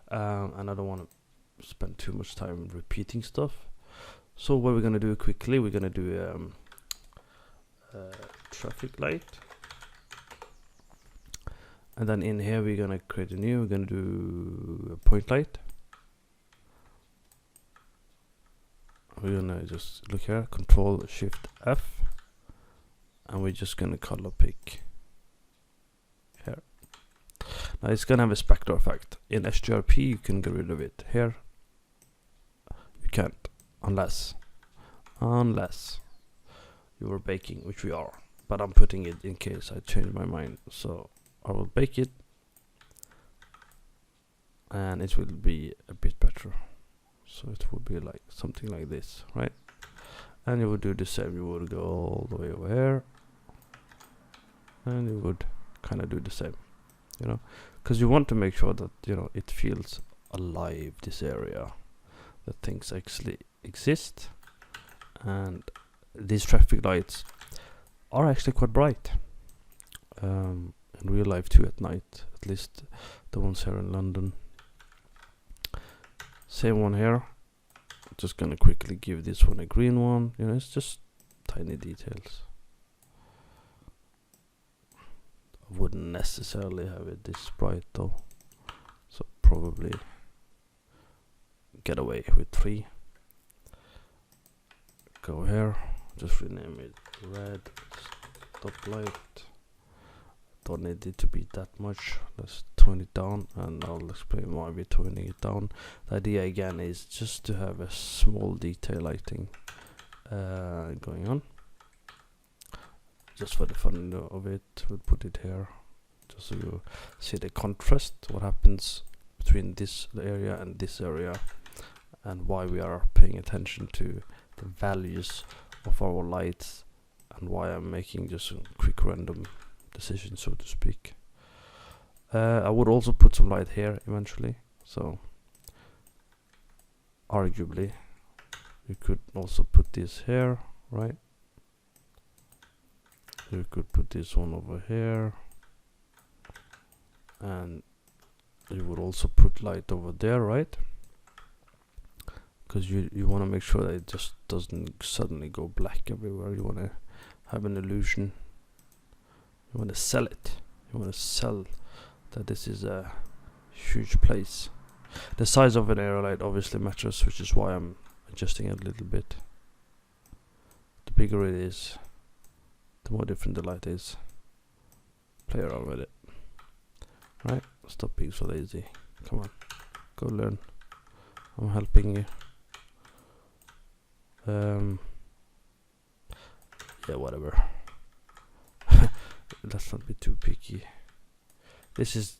and I don't want to spend too much time repeating stuff. So what we're gonna do quickly, we're gonna do traffic light, and then in here we're gonna create a new. We're gonna do a point light. We're gonna just look here, Control Shift F, and we're just gonna color pick here. Now it's gonna have a spectral effect. In URP you can get rid of it. Here you can't, unless you are baking, which we are, but I'm putting it in case I change my mind. So I will bake it, and it will be a bit better. So it would be like something like this, right? And you would do the same. You would go all the way over here, and you would kind of do the same, you know, because you want to make sure that, you know, it feels alive, this area, that things actually exist. And these traffic lights are actually quite bright in real life too, at night, at least the ones here in London. Same one here. Just gonna quickly give this one a green one. You know, it's just tiny details. I wouldn't necessarily have it this bright though, so probably get away with 3. Go here, just rename it red stoplight. Don't need it to be that much. Let's tone it down, and I'll explain why we're toning it down. The idea again is just to have a small detail lighting going on, just for the fun of it. We'll put it here just so you see the contrast, what happens between this area and this area, and why we are paying attention to the values of our lights, and why I'm making just a quick random decision, so to speak. I would also put some light here eventually, so arguably you could also put this here, right? You could put this one over here, and you would also put light over there, right? Because you want to make sure that it just doesn't suddenly go black everywhere. You want to have an illusion. You want to sell it. You want to sell that this is a huge place. The size of an aerolite obviously matters, which is why I'm adjusting it a little bit. The bigger it is, the more different the light is. Play around with it. Right? Stop being so lazy. Come on. Go learn. I'm helping you. Yeah, whatever. Let's not be too picky. This is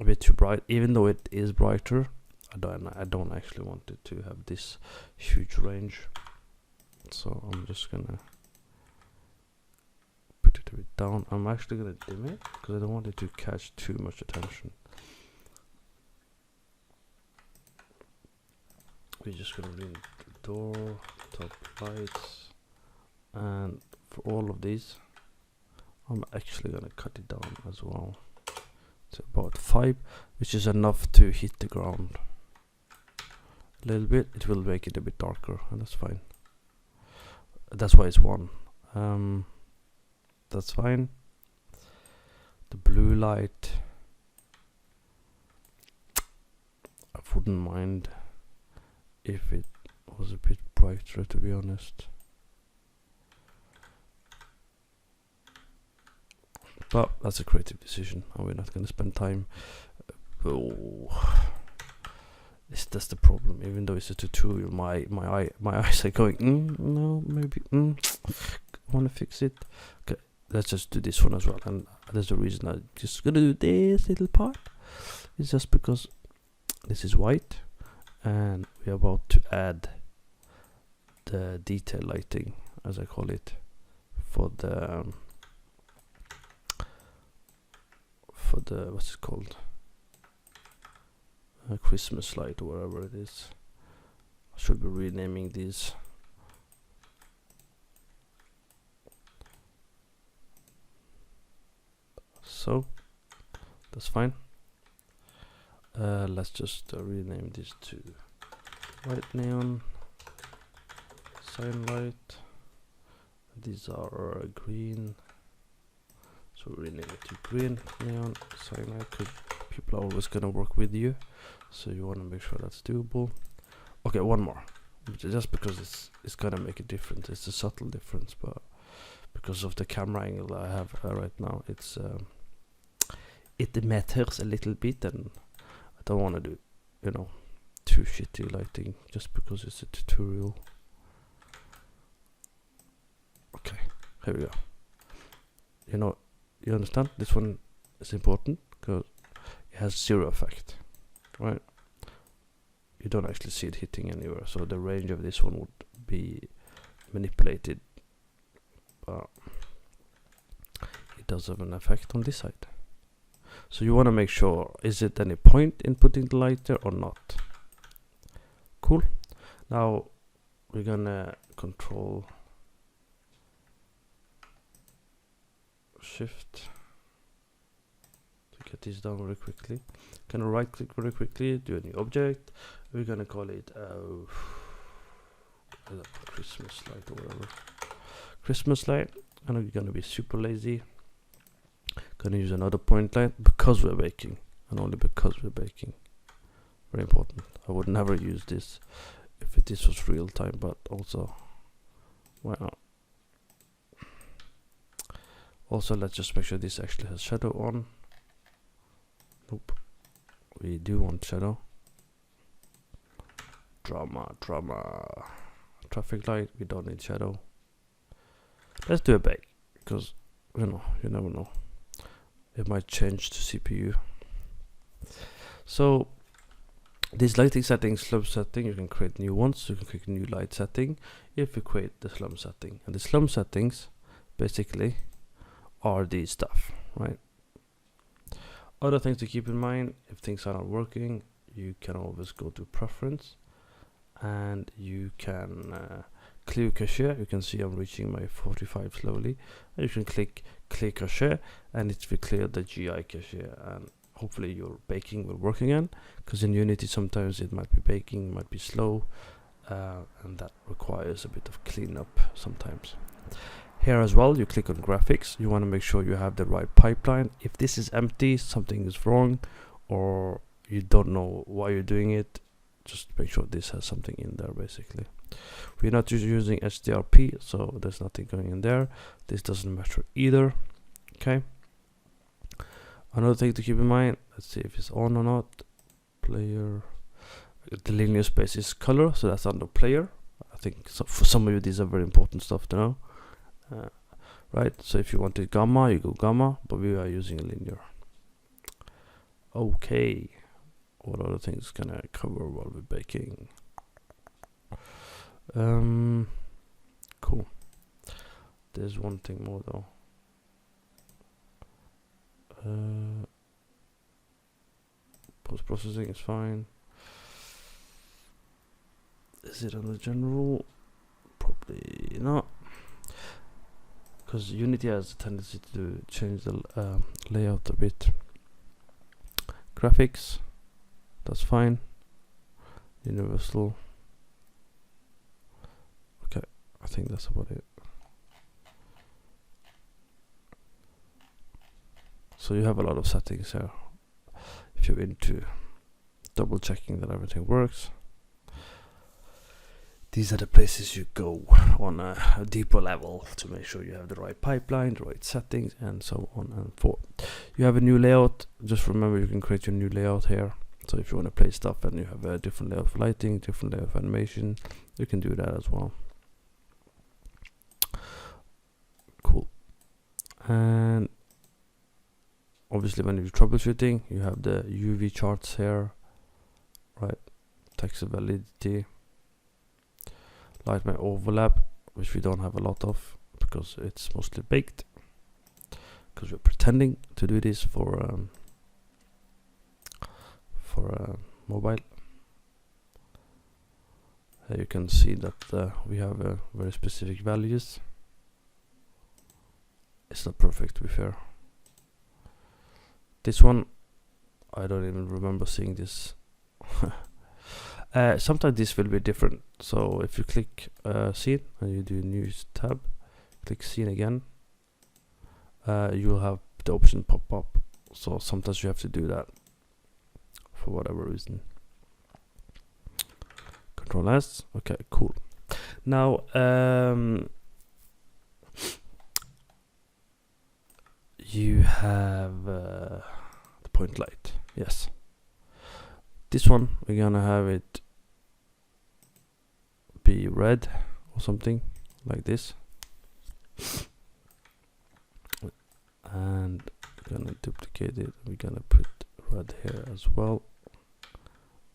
a bit too bright, even though it is brighter. I don't actually want it to have this huge range, so I'm just gonna put it a bit down. I'm actually gonna dim it because I don't want it to catch too much attention. We're just gonna ring the door, top lights, and for all of these I'm actually gonna cut it down as well to about 5, which is enough to hit the ground a little bit. It will make it a bit darker, and that's fine. That's why it's 1. That's fine. The blue light, I wouldn't mind if it was a bit brighter, to be honest. But that's a creative decision, and we're not going to spend time. That's the problem. Even though it's a tutorial, my eyes are going. No, maybe. Want to fix it? Okay, let's just do this one as well. And there's a reason I'm just gonna do this little part. It's just because this is white, and we're about to add the detail lighting, as I call it, for the what's it called, a Christmas light or whatever it is. I should be renaming these. So that's fine. Let's just rename this to white neon sign light. These are green, so rename it to green neon sign light, because people are always gonna work with you, so you want to make sure that's doable. Okay, one more, just because it's gonna make a difference. It's a subtle difference, but because of the camera angle I have right now, it matters a little bit, and I don't want to do, too shitty lighting just because it's a tutorial. Okay, here we go. You understand? This one is important because it has 0 effect, right? You don't actually see it hitting anywhere, so the range of this one would be manipulated, but it does have an effect on this side. So you want to make sure, is it any point in putting the light there or not? Cool. Now we're gonna control shift to get this done very quickly. Gonna right click very quickly, do a new object. We're gonna call it Christmas light or whatever. Christmas light. And we're gonna be super lazy. Gonna use another point light because we're baking, and only because we're baking. Very important. I would never use this if this was real time, but also, why not? Also, let's just make sure this actually has shadow on. Nope, we do want shadow. Drama. Traffic light, we don't need shadow. Let's do a bake, because you never know. It might change to CPU. So these lighting settings, slump setting, you can create new ones. You can create new light setting if you create the slump setting. And the slump settings basically are these stuff, right? Other things to keep in mind, if things are not working, you can always go to preference, and you can clear cache. You can see I'm reaching my 45 slowly, and you can click clear cache, and it will clear the GI cache, and hopefully your baking will work again, because in Unity sometimes it might be baking, might be slow, and that requires a bit of cleanup sometimes. Here as well, you click on graphics. You want to make sure you have the right pipeline. If this is empty, something is wrong, or you don't know why you're doing it, just make sure this has something in there. Basically, we're not using HDRP, so there's nothing going in there. This doesn't matter either. Okay. Another thing to keep in mind, let's see if it's on or not. Player, the linear space is color, so that's under player. I think so for some of you these are very important stuff to know. Right, so if you want it gamma, you go gamma, but we are using a linear. Okay, what other things can I cover while we're baking? Cool. There's one thing more though. Post-processing is fine. Is it under general? Probably not, because Unity has a tendency to change the layout a bit. Graphics, that's fine. Universal. Okay, I think that's about it. So you have a lot of settings here if you're into double checking that everything works. These are the places you go on a deeper level to make sure you have the right pipeline, the right settings, and so on and forth. You have a new layout. Just remember, you can create your new layout here. So if you want to play stuff and you have a different layout for lighting, different layout for animation, you can do that as well. Cool. And obviously when you're troubleshooting, you have the UV charts here, right? Texture validity. Light may overlap, which we don't have a lot of because it's mostly baked, because we're pretending to do this for mobile. You can see that we have very specific values. It's not perfect, to be fair. This one, I don't even remember seeing this. Sometimes this will be different. So if you click scene and you do new tab, click scene again, you'll have the option pop up. So sometimes you have to do that for whatever reason. Control S. Okay, cool. Now you have the point light. Yes. This one, we're gonna have it be red or something like this, and we're gonna duplicate it. We're gonna put red here as well,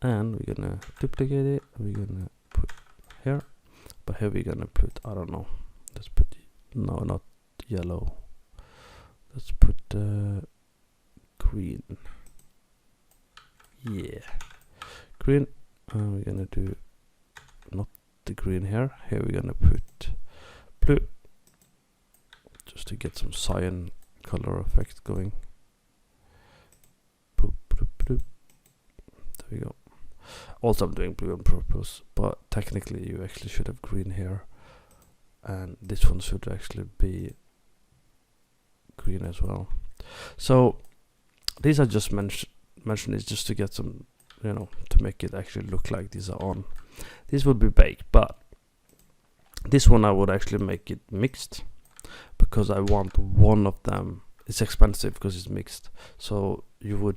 and we're gonna duplicate it. We're gonna put here, but here we're gonna put, I don't know, let's put, no, not yellow, let's put green. Yeah, green. And we're gonna do not the green here. Here we're gonna put blue, just to get some cyan color effect going. Boop, boop, boop. There we go. Also, I'm doing blue on purpose, but technically you actually should have green here, and this one should actually be green as well. So these are just mentioned is just to get some, you know, to make it actually look like these are on. This would be baked, but this one I would actually make it mixed, because I want one of them. It's expensive because it's mixed, so you would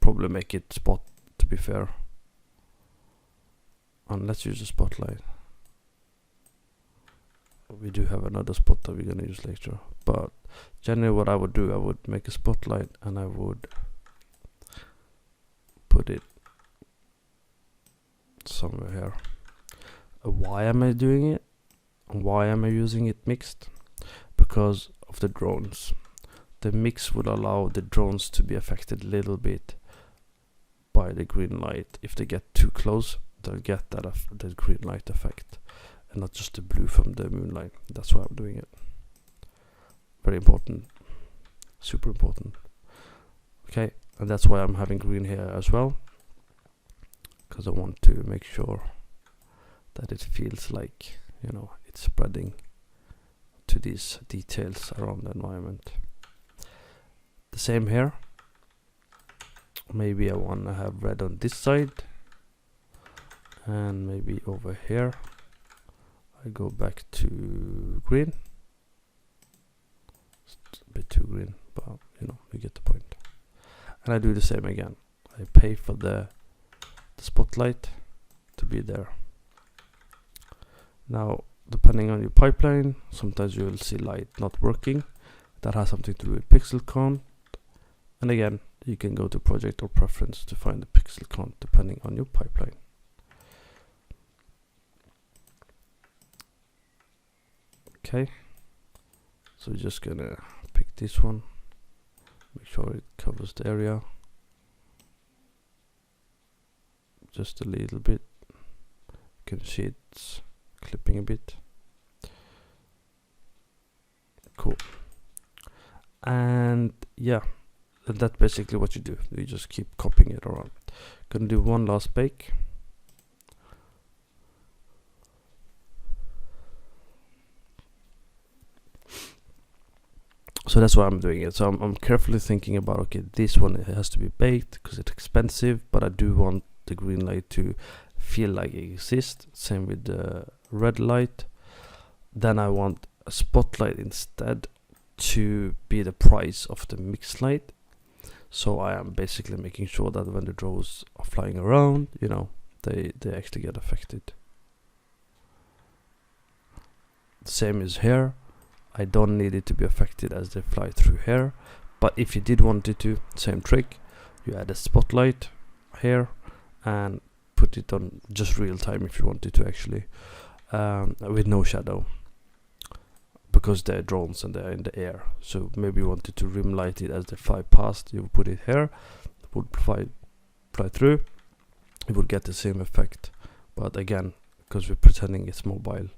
probably make it spot, to be fair. And let's use a spotlight. We do have another spot that we're gonna use later, but generally what I would do, I would make a spotlight and I would put it somewhere here. Why am I doing it? Why am I using it mixed? Because of the drones. The mix would allow the drones to be affected a little bit by the green light. If they get too close, they'll get that the green light effect. and not just the blue from the moonlight. That's why I'm doing it. Very important, super important. Okay, and that's why I'm having green here as well, because I want to make sure that it feels like, you know, it's spreading to these details around the environment. The same here. Maybe I want to have red on this side, and maybe over here I go back to green. It's a bit too green, but you know, you get the point. And I do the same again. I pay for the spotlight to be there. Now, depending on your pipeline, sometimes you will see light not working. That has something to do with pixel count. And again, you can go to project or preference to find the pixel count depending on your pipeline. Okay, so we're just gonna pick this one, make sure it covers the area just a little bit. You can see it's clipping a bit. Cool. And yeah, that's basically what you do. You just keep copying it around. Gonna do one last bake. So that's why I'm doing it. So I'm carefully thinking about, okay, this one, it has to be baked because it's expensive, but I do want the green light to feel like it exists. Same with the red light. Then I want a spotlight instead to be the price of the mixed light. So I am basically making sure that when the drones are flying around, you know, they actually get affected. Same as here. I don't need it to be affected as they fly through here, but if you did want it to, same trick. You add a spotlight here and put it on just real time if you wanted to, actually, with no shadow, because they're drones and they're in the air. So maybe you wanted to rim light it as they fly past. You put it here, it would fly through. You would get the same effect, but again, because we're pretending it's mobile,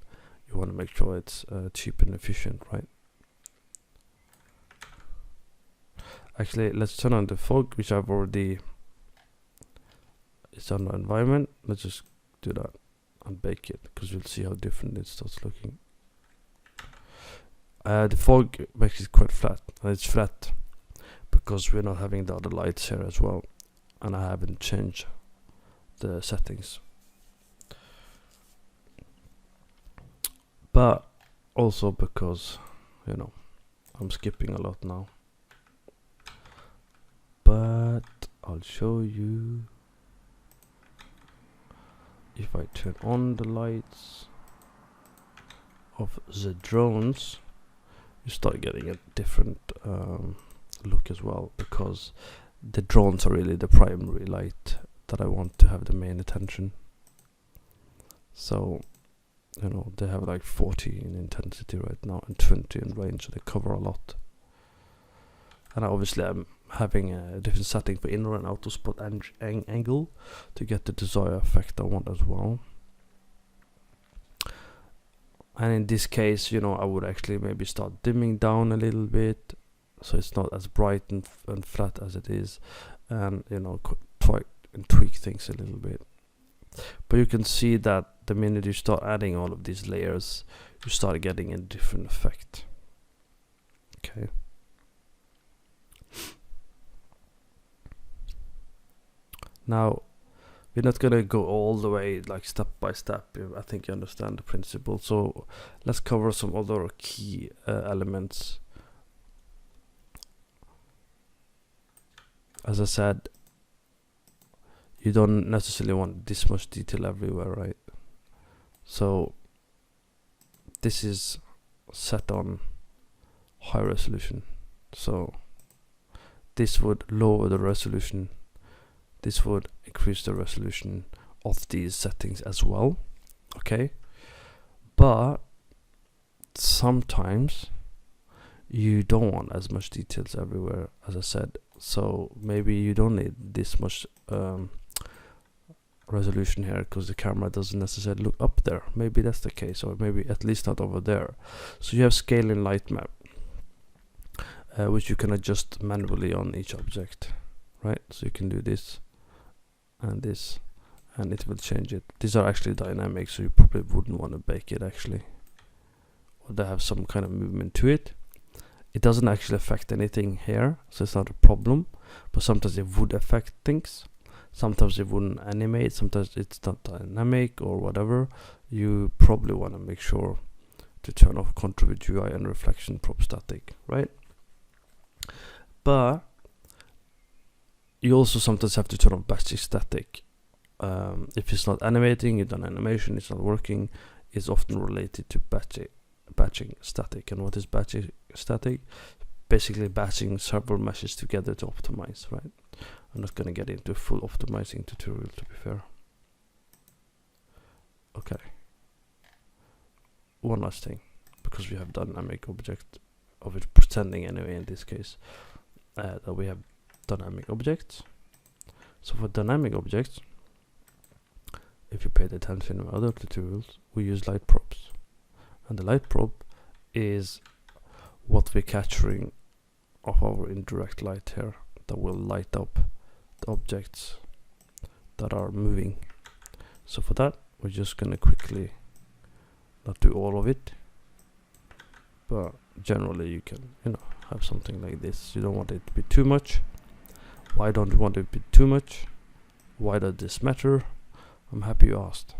you want to make sure it's cheap and efficient, right? Actually, let's turn on the fog, which I've already, it's on the environment. Let's just do that and bake it, because you'll see how different it starts looking. The fog makes it quite flat, and it's flat because we're not having the other lights here as well, and I haven't changed the settings. But also because, you know, I'm skipping a lot now. But I'll show you. If I turn on the lights of the drones, you start getting a different look as well, because the drones are really the primary light that I want to have the main attention. So, you know, they have like 40 in intensity right now and 20 in range, so they cover a lot. And obviously I'm having a different setting for inner and outer spot angle to get the desired effect I want as well. And in this case, you know, I would actually maybe start dimming down a little bit, so it's not as bright and flat as it is, and you know, try and tweak things a little bit. But you can see that the minute you start adding all of these layers, you start getting a different effect. Okay. Now, we're not gonna go all the way like step by step. I think you understand the principle. So let's cover some other key elements. As I said, you don't necessarily want this much detail everywhere, right? So this is set on high resolution. So this would lower the resolution. This would increase the resolution of these settings as well. Okay, but sometimes you don't want as much details everywhere, as I said. So maybe you don't need this much resolution here because the camera doesn't necessarily look up there. Maybe that's the case, or maybe at least not over there. So you have scale in light map, which you can adjust manually on each object, right? So you can do this and this, and it will change it. These are actually dynamic, so you probably wouldn't want to bake it actually, or they have some kind of movement to it. It doesn't actually affect anything here, so it's not a problem, but sometimes it would affect things. Sometimes it wouldn't animate, sometimes it's not dynamic or whatever. You probably want to make sure to turn off contribute UI and reflection prop static, right? But you also sometimes have to turn off batching static. If it's not animating, you've done animation, it's not working, it's often related to batching static. And what is batching static? Basically batching several meshes together to optimize, right? I'm not going to get into a full optimizing tutorial, to be fair. Okay. One last thing, because we have dynamic object of it pretending anyway in this case that we have dynamic objects. So for dynamic objects, if you paid attention in other tutorials, we use light props, and the light prop is what we're capturing of our indirect light here that will light up the objects that are moving. So for that, we're just gonna quickly not do all of it, but generally you can, you know, have something like this. You don't want it to be too much. Why don't you want it to be too much? Why does this matter? I'm happy you asked.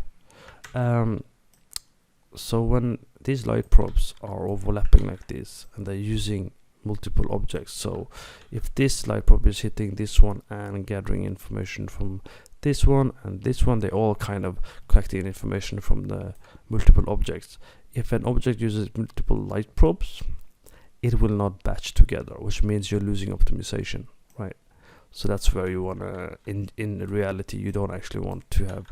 So when these light props are overlapping like this and they're using multiple objects, so if this light prop is hitting this one and gathering information from this one and this one, they all kind of collecting information from the multiple objects. If an object uses multiple light props, it will not batch together, which means you're losing optimization, right? So that's where you want to, in reality, you don't actually want to have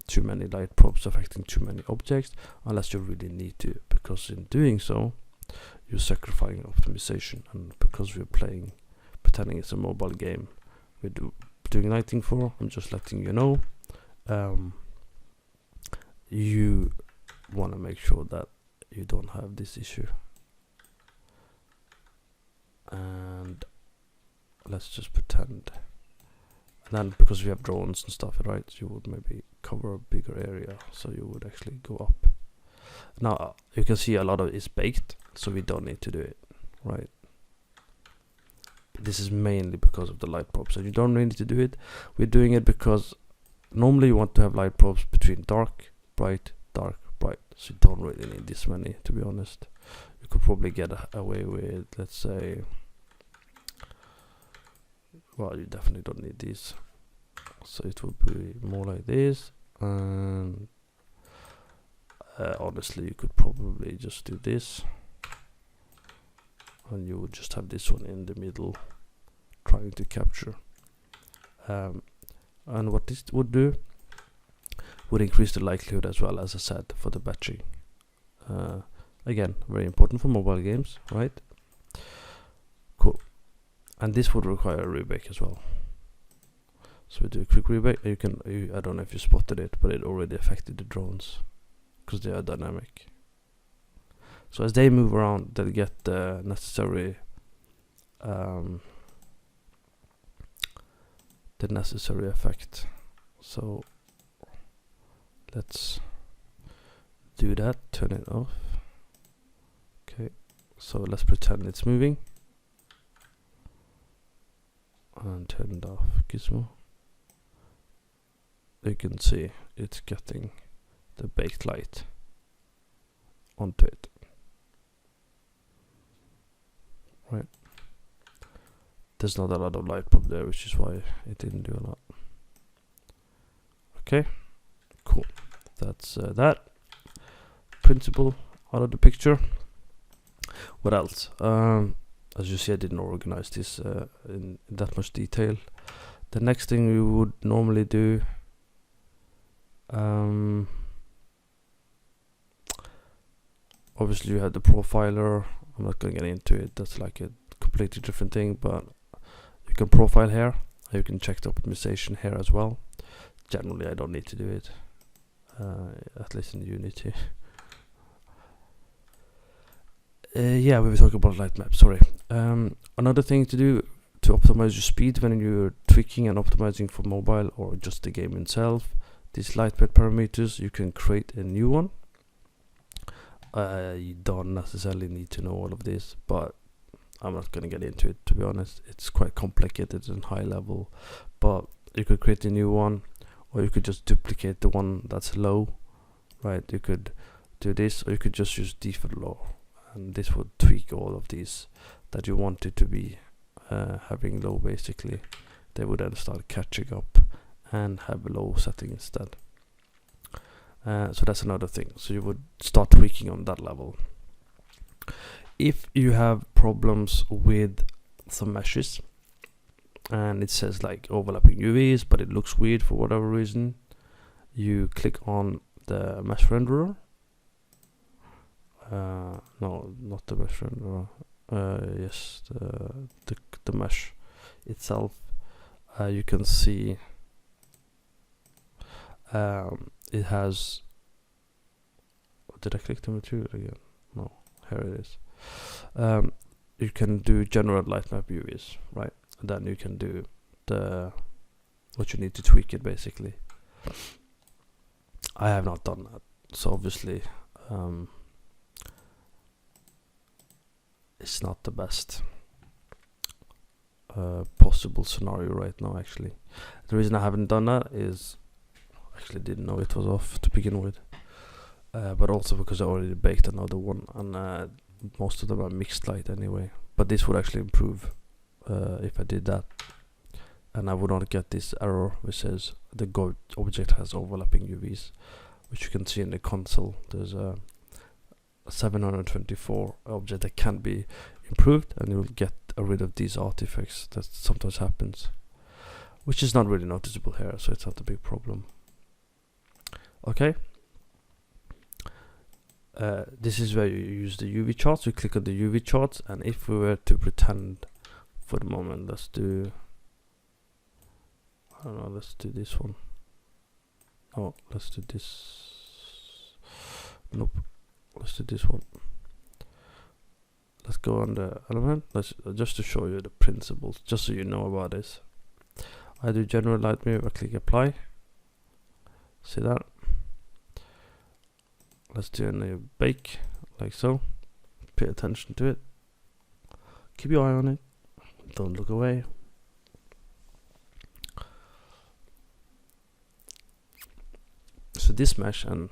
too many light props affecting too many objects unless you really need to, because in doing so you're sacrificing optimization. And because we're pretending it's a mobile game we're doing lighting for, I'm just letting you know, you want to make sure that you don't have this issue. And let's just pretend. And then because we have drones and stuff, right, you would maybe cover a bigger area, so you would actually go up. Now you can see a lot of it is baked, so we don't need to do it, right? This is mainly because of the light props, and you don't really need to do it. We're doing it because normally you want to have light props between dark, bright, dark, bright, so you don't really need this many, to be honest. You could probably get away with, let's say, well, you definitely don't need these, so it would be more like this. And honestly, you could probably just do this, and you would just have this one in the middle trying to capture. And what this would do would increase the likelihood as well, as I said, for the batching. Again, very important for mobile games, right? Cool. And this would require a rebake as well. So we do a quick rebake. I don't know if you spotted it, but it already affected the drones because they are dynamic. So as they move around, they'll get the necessary effect. So let's do that. Turn it off. Okay. So let's pretend it's moving. And turn it off, gizmo. You can see it's getting the baked light onto it, right? There's not a lot of light prop there, which is why it didn't do a lot. Okay, cool. That's that principle out of the picture. What else? As you see, I didn't organize this in that much detail. The next thing we would normally do, obviously you have the profiler. I'm not going to get into it, that's like a completely different thing, but you can profile here, you can check the optimization here as well. generally I don't need to do it, at least in Unity. Yeah, we were talking about light map, sorry. Another thing to do to optimize your speed when you're tweaking and optimizing for mobile or just the game itself, these light map parameters, you can create a new one. You don't necessarily need to know all of this, but I'm not gonna get into it, to be honest. It's quite complicated and high level, but you could create a new one, or you could just duplicate the one that's low, right? You could do this, or you could just use default low, and this would tweak all of these that you want it to be having low. Basically, they would then start catching up and have a low setting instead. So that's another thing. So you would start tweaking on that level. If you have problems with some meshes and it says like overlapping UVs, but it looks weird for whatever reason, you click on the mesh renderer. No, not the mesh renderer. Yes, the mesh itself. You can see it has. Did I click the material again? No, here it is. You can do general light map UVs, right? And then you can do what you need to tweak it, basically. I have not done that, so obviously it's not the best possible scenario right now. Actually, the reason I haven't done that is I actually didn't know it was off to begin with, but also because I already baked another one, and most of them are mixed light anyway. But this would actually improve if I did that, and I would not get this error which says the object has overlapping UVs, which you can see in the console. There's a 724 object that can be improved, and you will get rid of these artifacts that sometimes happens, which is not really noticeable here, so it's not a big problem. Okay, this is where you use the UV charts. You click on the UV charts, and if we were to pretend for the moment, let's do, I don't know, let's do this one. Oh, let's do this. Nope, let's do this one. Let's go on the element. Let's just to show you the principles, just so you know about this. I do general light mirror, I click apply. See that? Let's do a new bake, like so. Pay attention to it. Keep your eye on it. Don't look away. So this mesh and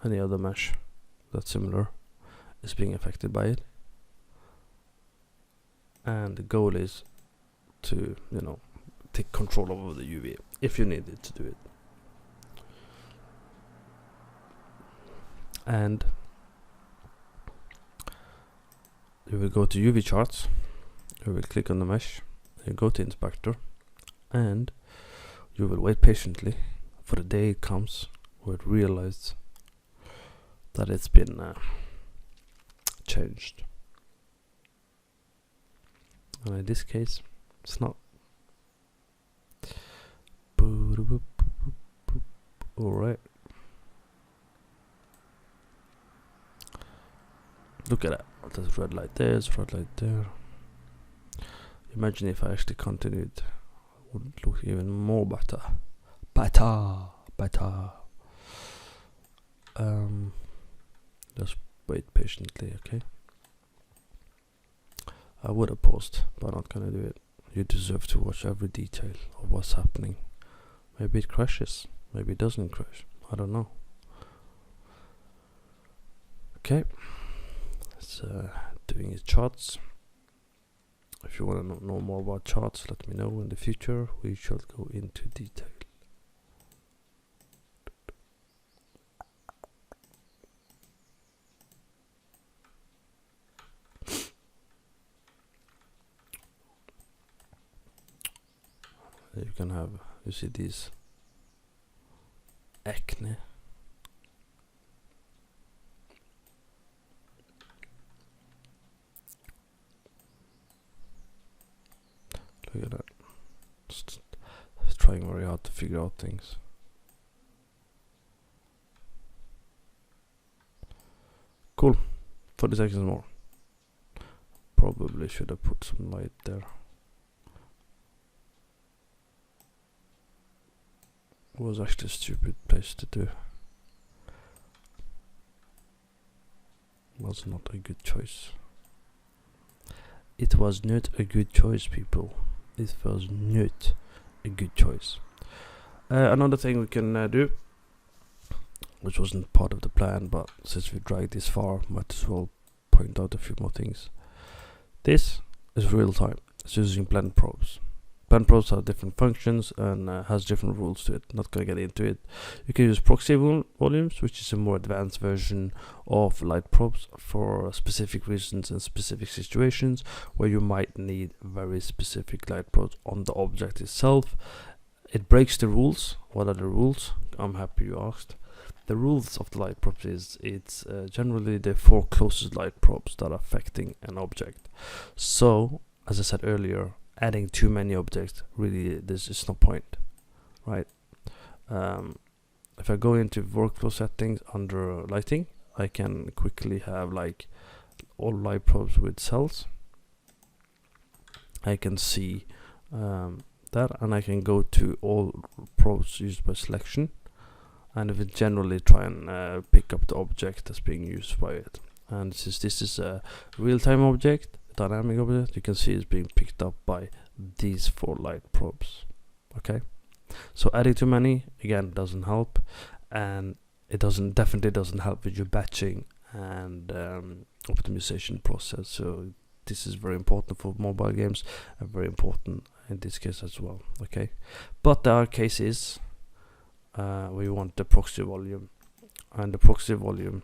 any other mesh that's similar is being affected by it, and the goal is to, you know, take control over the UV if you need it to do it. And you will go to UV charts, you will click on the mesh, you go to inspector, and you will wait patiently for the day it comes where it realizes that it's been changed. And in this case, it's not. Alright. Look at that. There's red light there, there's red light there. Imagine if I actually continued, it would look even more better. Better. Just wait patiently, okay? I would have paused, but I'm not gonna do it. You deserve to watch every detail of what's happening. Maybe it crashes, maybe it doesn't crash, I don't know. Okay, it's doing its charts. If you want to know more about charts, let me know in the future. We shall go into detail. You can have, you see these acne. Look at that. Just trying very hard to figure out things. Cool. 40 seconds more. Probably should have put some light there. It was actually a stupid place to do. Was not a good choice. It was not a good choice, people. It was not a good choice. Another thing we can do, which wasn't part of the plan, but since we dragged this far, might as well point out a few more things. This is real time. It's using blend probes. Blend probes have different functions and has different rules to it. Not gonna get into it. You can use proxy volumes, which is a more advanced version of light probes for specific reasons and specific situations where you might need very specific light probes on the object itself. It breaks the rules. What are the rules? I'm happy you asked. The rules of the light probes is it's generally the 4 closest light probes that are affecting an object. So, as I said earlier, adding too many objects, really, there's just no point, right? If I go into workflow settings under lighting, I can quickly have like all light probes with cells. I can see that, and I can go to all probes used by selection, and if it generally try and pick up the object that's being used by it. And since this is a real-time object, dynamic object, you can see it's being picked up by these 4 light probes. Okay, so adding too many again doesn't help, and it definitely doesn't help with your batching and optimization process. So this is very important for mobile games and very important in this case as well. Okay, but there are cases we want the proxy volume, and the proxy volume,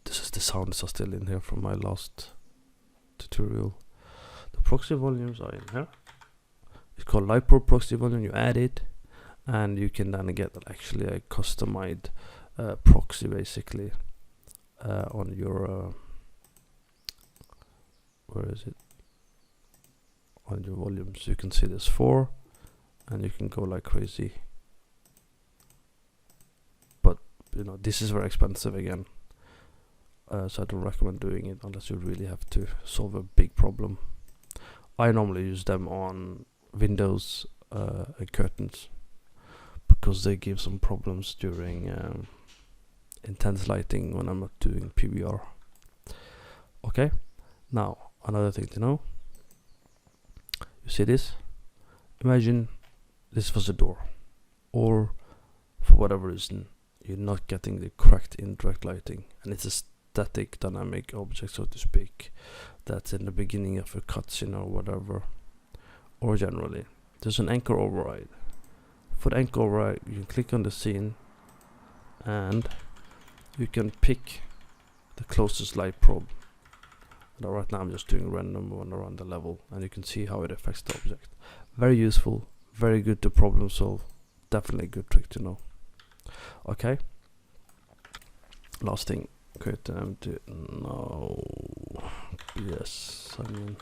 this is the sounds are still in here from my last tutorial. The proxy volumes are in here. It's called light probe proxy volume. You add it, and you can then get actually a customized proxy basically on your where is it, on your volumes. You can see there's 4, and you can go like crazy, but you know, this is very expensive again, so I don't recommend doing it unless you really have to solve a big problem. I normally use them on windows and curtains because they give some problems during intense lighting when I'm not doing PBR. Okay, now another thing to know, you see this, imagine this was a door, or for whatever reason you're not getting the correct indirect lighting, and it's a static dynamic object, so to speak, that's in the beginning of a cutscene or whatever, or generally there's an anchor override. For the anchor override, you can click on the scene and you can pick the closest light probe. Now, right now I'm just doing a random one around the level, and you can see how it affects the object. Very useful, very good to problem solve, definitely a good trick to know. Okay, last thing, create an empty, no, yes, I mean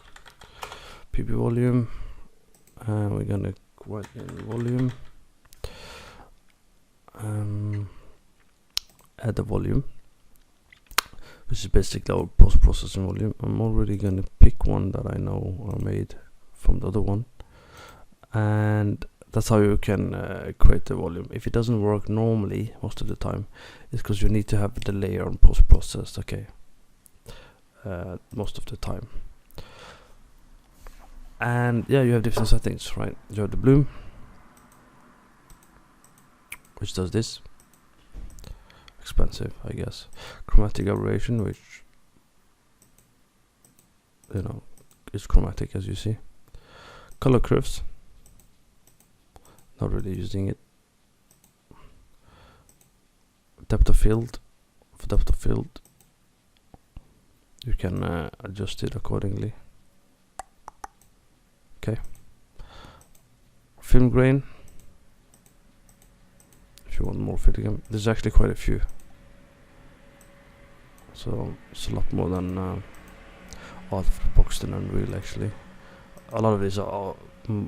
PP volume, and we're gonna write in volume, add the volume, which is basically our post-processing volume. I'm already gonna pick one that I know are made from the other one, and that's how you can create the volume. If it doesn't work normally, most of the time, it's because you need to have the layer on post-processed, okay, most of the time. And yeah, you have different settings, right? You have the bloom, which does this, expensive I guess. Chromatic aberration, which, you know, is chromatic as you see. Color curves, not really using it. Depth of field, for depth of field you can adjust it accordingly. Okay, film grain, if you want more film grain, there's actually quite a few, so it's a lot more than out of the box than Unreal actually. A lot of these are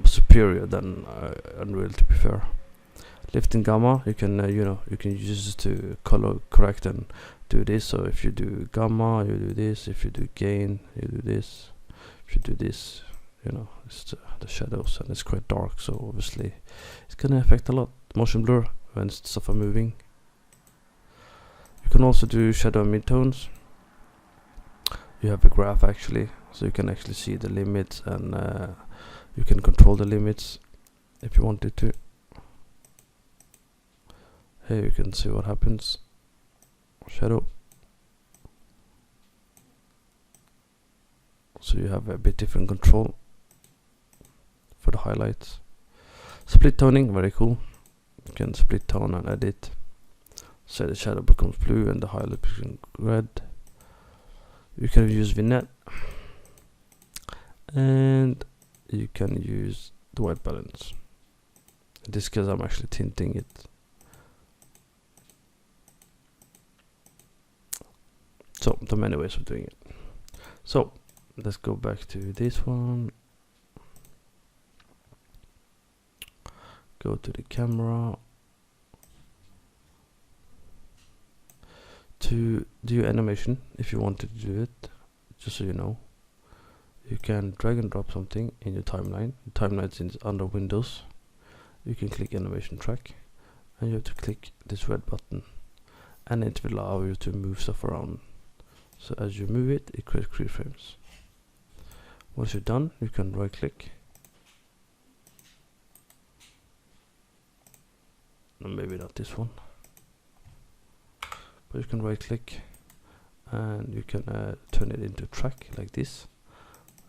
superior than Unreal, to be fair. Lift and gamma, you can you can use it to color correct and do this. So if you do gamma, you do this. If you do gain, you do this. If you do this, it's the shadows, and it's quite dark, so obviously it's gonna affect a lot. Motion blur when stuff are moving. You can also do shadow and midtones. You have a graph actually, so you can actually see the limits, and you can control the limits if you wanted to. Here you can see what happens. Shadow. So you have a bit different control for the highlights. Split toning, very cool. You can split tone and edit. So the shadow becomes blue and the highlight becomes red. You can use vignette, and you can use the white balance. In this case, I'm actually tinting it. So there are many ways of doing it. So let's go back to this one. Go to the camera. To do animation, if you wanted to do it, just so you know, you can drag and drop something in your timeline. The timeline is under Windows. You can click animation track, and you have to click this red button, and it will allow you to move stuff around. So as you move it, it creates keyframes. Once you're done, you can right click. No, maybe not this one. But you can right click, and you can turn it into track like this,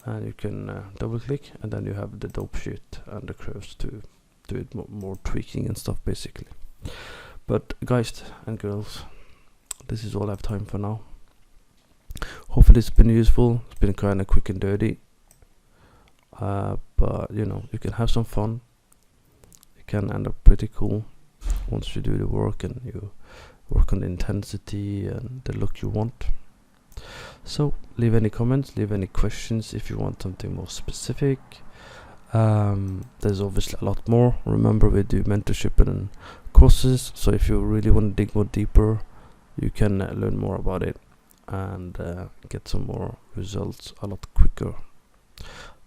and you can double click, and then you have the dope sheet and the curves to do it more tweaking and stuff basically. But guys and girls, this is all I have time for now. Hopefully it's been useful. It's been kind of quick and dirty, but you can have some fun. It can end up pretty cool once you do the work and you work on the intensity and the look you want. So leave any comments, leave any questions if you want something more specific. There's obviously a lot more. Remember, we do mentorship and courses, so if you really want to dig more deeper, you can learn more about it and get some more results a lot quicker.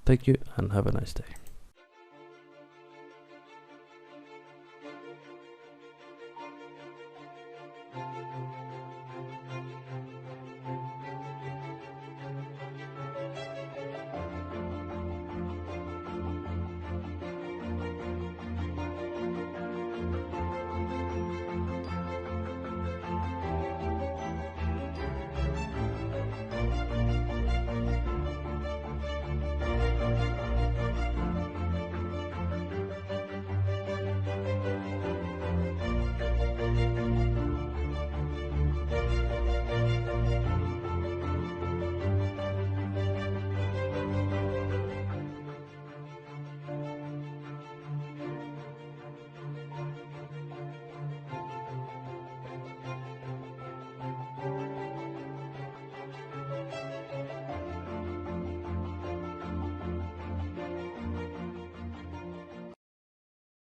Thank you and have a nice day.